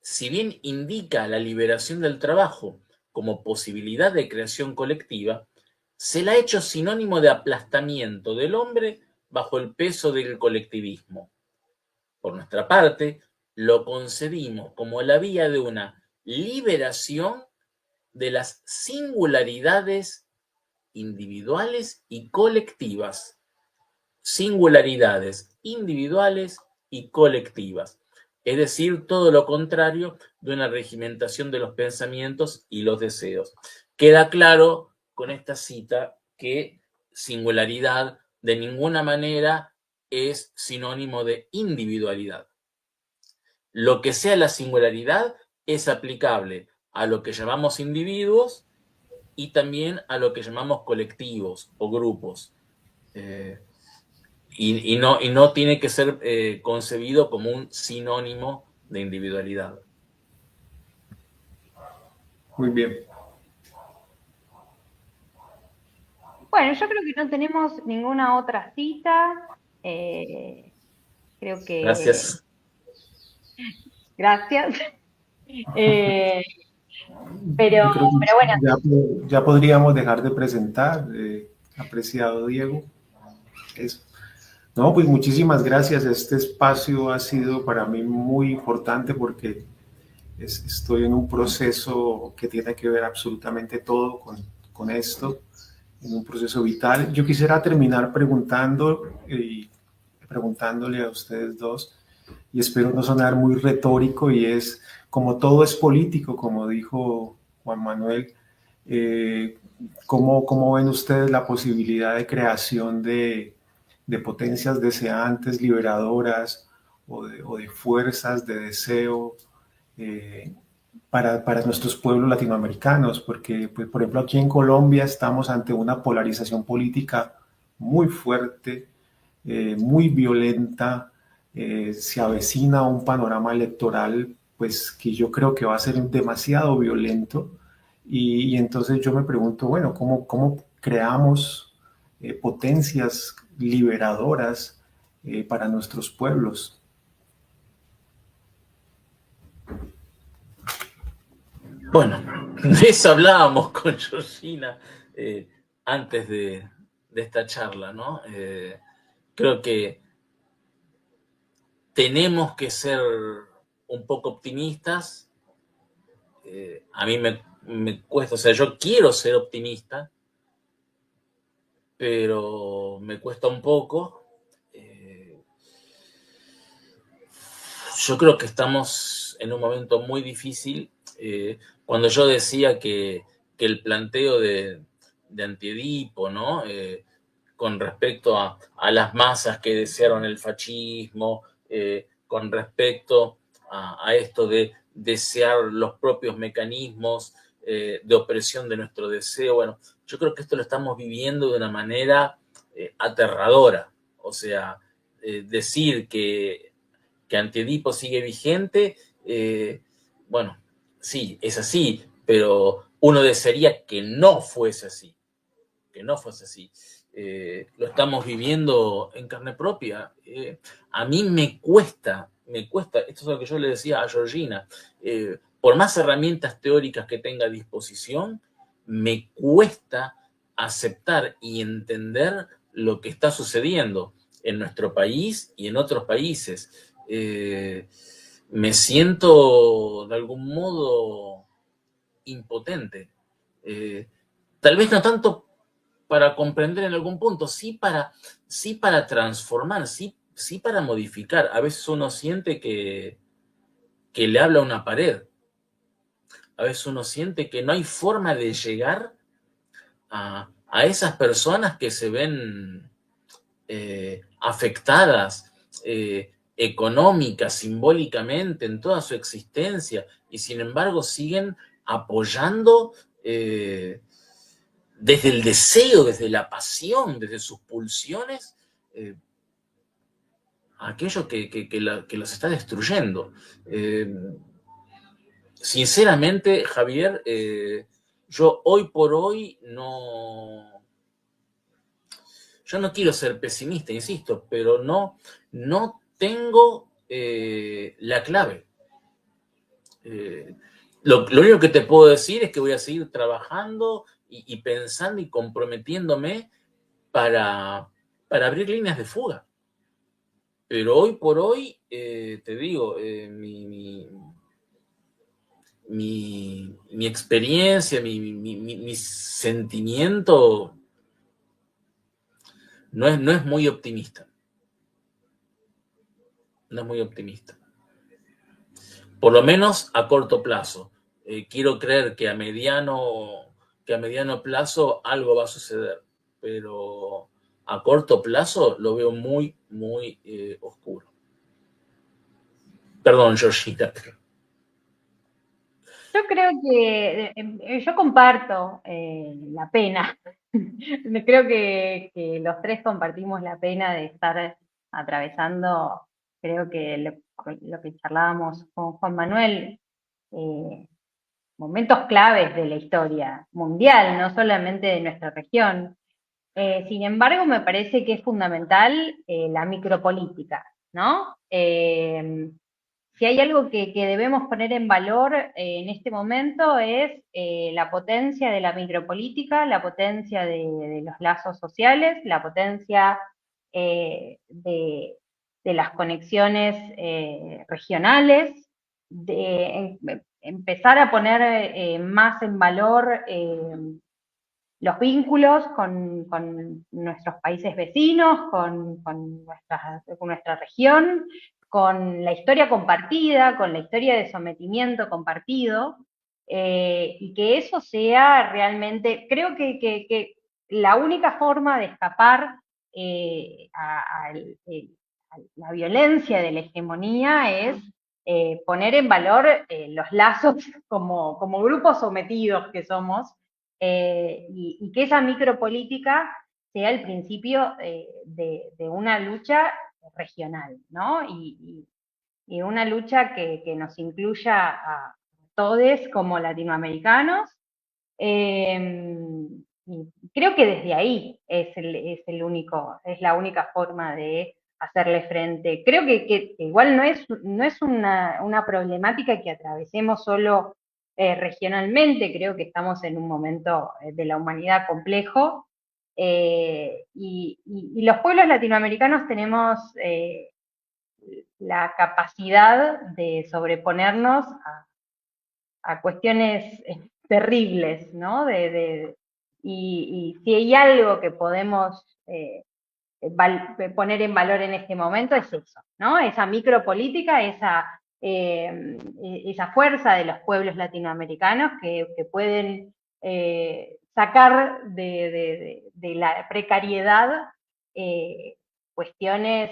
Si bien indica la liberación del trabajo como posibilidad de creación colectiva, se la ha hecho sinónimo de aplastamiento del hombre bajo el peso del colectivismo. Por nuestra parte, lo concebimos como la vía de una liberación de las singularidades individuales y colectivas. Singularidades individuales y colectivas. Es decir, todo lo contrario de una regimentación de los pensamientos y los deseos. Queda claro con esta cita que singularidad de ninguna manera es sinónimo de individualidad. Lo que sea la singularidad es aplicable a lo que llamamos individuos y también a lo que llamamos colectivos o grupos. Y no tiene que ser concebido como un sinónimo de individualidad. Muy bien. Bueno, yo creo que no tenemos ninguna otra cita. Creo que... Gracias. Gracias. Yo creo que bueno. ya podríamos dejar de presentar, apreciado Diego. Eso. No, pues muchísimas gracias. Este espacio ha sido para mí muy importante porque estoy en un proceso que tiene que ver absolutamente todo con esto, en un proceso vital. Yo quisiera terminar preguntándole a ustedes dos, y espero no sonar muy retórico, y es, como todo es político, como dijo Juan Manuel, ¿cómo ven ustedes la posibilidad de creación de potencias deseantes, liberadoras, o de fuerzas de deseo para nuestros pueblos latinoamericanos? Porque, pues, por ejemplo, aquí en Colombia estamos ante una polarización política muy fuerte, muy violenta. Se avecina un panorama electoral, pues, que yo creo que va a ser demasiado violento. Y entonces yo me pregunto, bueno, ¿cómo creamos potencias liberadoras para nuestros pueblos? Bueno, de eso hablábamos con Georgina antes de esta charla, ¿no? Creo que tenemos que ser un poco optimistas. A mí me cuesta, o sea, yo quiero ser optimista, pero me cuesta un poco. Yo creo que estamos en un momento muy difícil. Cuando yo decía que el planteo de Antiedipo, ¿no? Con respecto a las masas que desearon el fascismo, con respecto a esto de desear los propios mecanismos de opresión de nuestro deseo. Bueno, yo creo que esto lo estamos viviendo de una manera aterradora. O sea, decir que Antiedipo sigue vigente, bueno, sí, es así, pero uno desearía que no fuese así, que no fuese así. Lo estamos viviendo en carne propia. A mí me cuesta, esto es lo que yo le decía a Georgina, por más herramientas teóricas que tenga a disposición, me cuesta aceptar y entender lo que está sucediendo en nuestro país y en otros países. Me siento de algún modo impotente. Tal vez no tanto para comprender en algún punto, sí para transformar, sí para modificar. A veces uno siente que le habla a una pared. A veces uno siente que no hay forma de llegar a esas personas que se ven afectadas económica, simbólicamente, en toda su existencia, y sin embargo siguen apoyando desde el deseo, desde la pasión, desde sus pulsiones, aquello que los está destruyendo. Sinceramente, Javier, yo hoy por hoy yo no quiero ser pesimista, insisto, pero no tengo la clave. Lo único que te puedo decir es que voy a seguir trabajando y pensando y comprometiéndome para abrir líneas de fuga. Pero hoy por hoy, te digo, mi experiencia, mi sentimiento no es muy optimista. no es muy optimista. Por lo menos a corto plazo. Quiero creer que a mediano plazo algo va a suceder, pero a corto plazo lo veo muy, muy oscuro. Perdón, Georgina. Yo creo que yo comparto la pena. Creo que los tres compartimos la pena de estar atravesando, creo que lo que charlábamos con Juan Manuel, momentos claves de la historia mundial, no solamente de nuestra región. Sin embargo, me parece que es fundamental la micropolítica, ¿no? Si hay algo que debemos poner en valor en este momento es la potencia de la micropolítica, la potencia de los lazos sociales, la potencia de las conexiones regionales, de empezar a poner más en valor los vínculos con nuestros países vecinos, con nuestra región, con la historia compartida, con la historia de sometimiento compartido, y que eso sea realmente, creo que la única forma de escapar a la violencia de la hegemonía es poner en valor los lazos como grupos sometidos que somos, y que esa micropolítica sea el principio de una lucha regional, ¿no? Y una lucha que nos incluya a todos como latinoamericanos. Y creo que desde ahí es la única forma de hacerle frente. Creo que igual no es una problemática que atravesemos solo regionalmente. Creo que estamos en un momento de la humanidad complejo, y los pueblos latinoamericanos tenemos la capacidad de sobreponernos a cuestiones terribles, ¿no? Y si hay algo que podemos poner en valor en este momento es eso, ¿no? Esa micropolítica, esa fuerza de los pueblos latinoamericanos que pueden sacar de la precariedad cuestiones,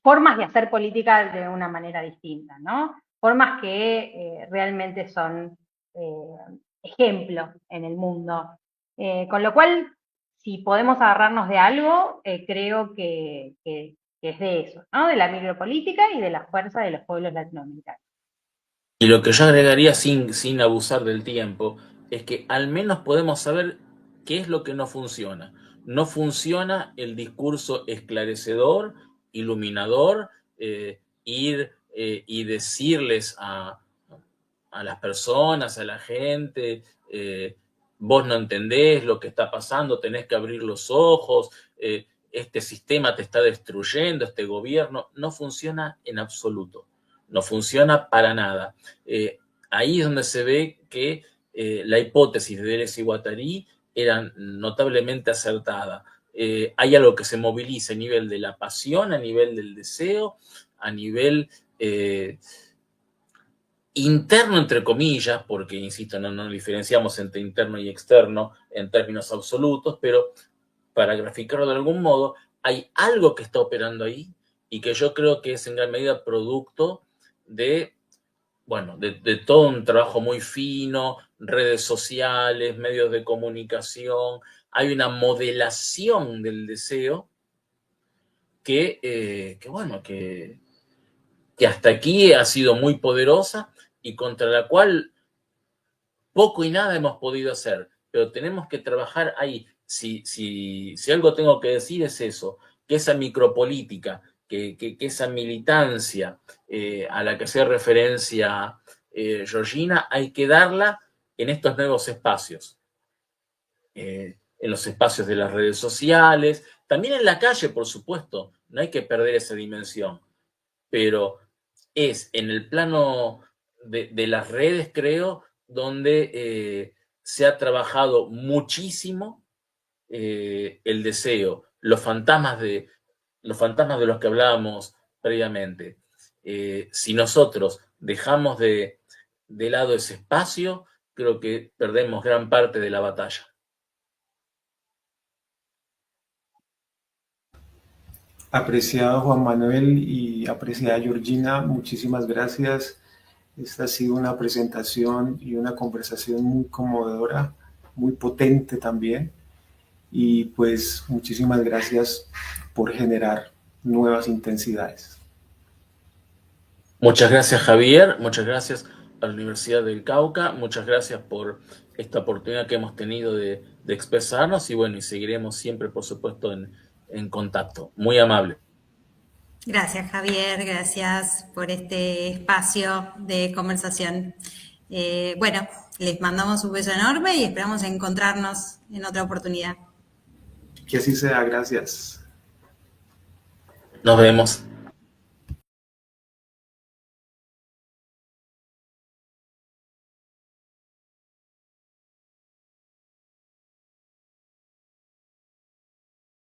formas de hacer política de una manera distinta, ¿no? Formas que realmente son ejemplo en el mundo. Con lo cual, si podemos agarrarnos de algo, creo que es de eso, ¿no? De la micropolítica y de la fuerza de los pueblos latinoamericanos. Y lo que yo agregaría sin abusar del tiempo es que al menos podemos saber qué es lo que no funciona. No funciona el discurso esclarecedor, iluminador, ir y decirles a las personas, a la gente, vos no entendés lo que está pasando, tenés que abrir los ojos, este sistema te está destruyendo, este gobierno. No funciona en absoluto. No funciona para nada. Ahí es donde se ve que la hipótesis de Deleuze y Guattari era notablemente acertada. Hay algo que se moviliza a nivel de la pasión, a nivel del deseo, a nivel interno, entre comillas, porque, insisto, no diferenciamos entre interno y externo en términos absolutos, pero para graficarlo de algún modo, hay algo que está operando ahí y que yo creo que es en gran medida producto de todo un trabajo muy fino, redes sociales, medios de comunicación. Hay una modelación del deseo que hasta aquí ha sido muy poderosa y contra la cual poco y nada hemos podido hacer, pero tenemos que trabajar ahí. Si algo tengo que decir es eso, que esa micropolítica, que esa militancia a la que hace referencia Georgina, hay que darla en estos nuevos espacios, en los espacios de las redes sociales, también en la calle, por supuesto, no hay que perder esa dimensión, pero es en el plano de las redes, creo, donde se ha trabajado muchísimo el deseo, los fantasmas de los fantasmas de los que hablábamos previamente. Si nosotros dejamos de lado ese espacio, creo que perdemos gran parte de la batalla. Apreciado Juan Manuel y apreciada Georgina, muchísimas gracias. Esta ha sido una presentación y una conversación muy conmovedora, muy potente también. Y pues muchísimas gracias por generar nuevas intensidades. Muchas gracias, Javier. Muchas gracias a la Universidad del Cauca. Muchas gracias por esta oportunidad que hemos tenido de expresarnos y bueno, y seguiremos siempre, por supuesto, en contacto. Muy amable. Gracias, Javier. Gracias por este espacio de conversación. Bueno, les mandamos un beso enorme y esperamos encontrarnos en otra oportunidad. Que así sea, gracias. Nos vemos.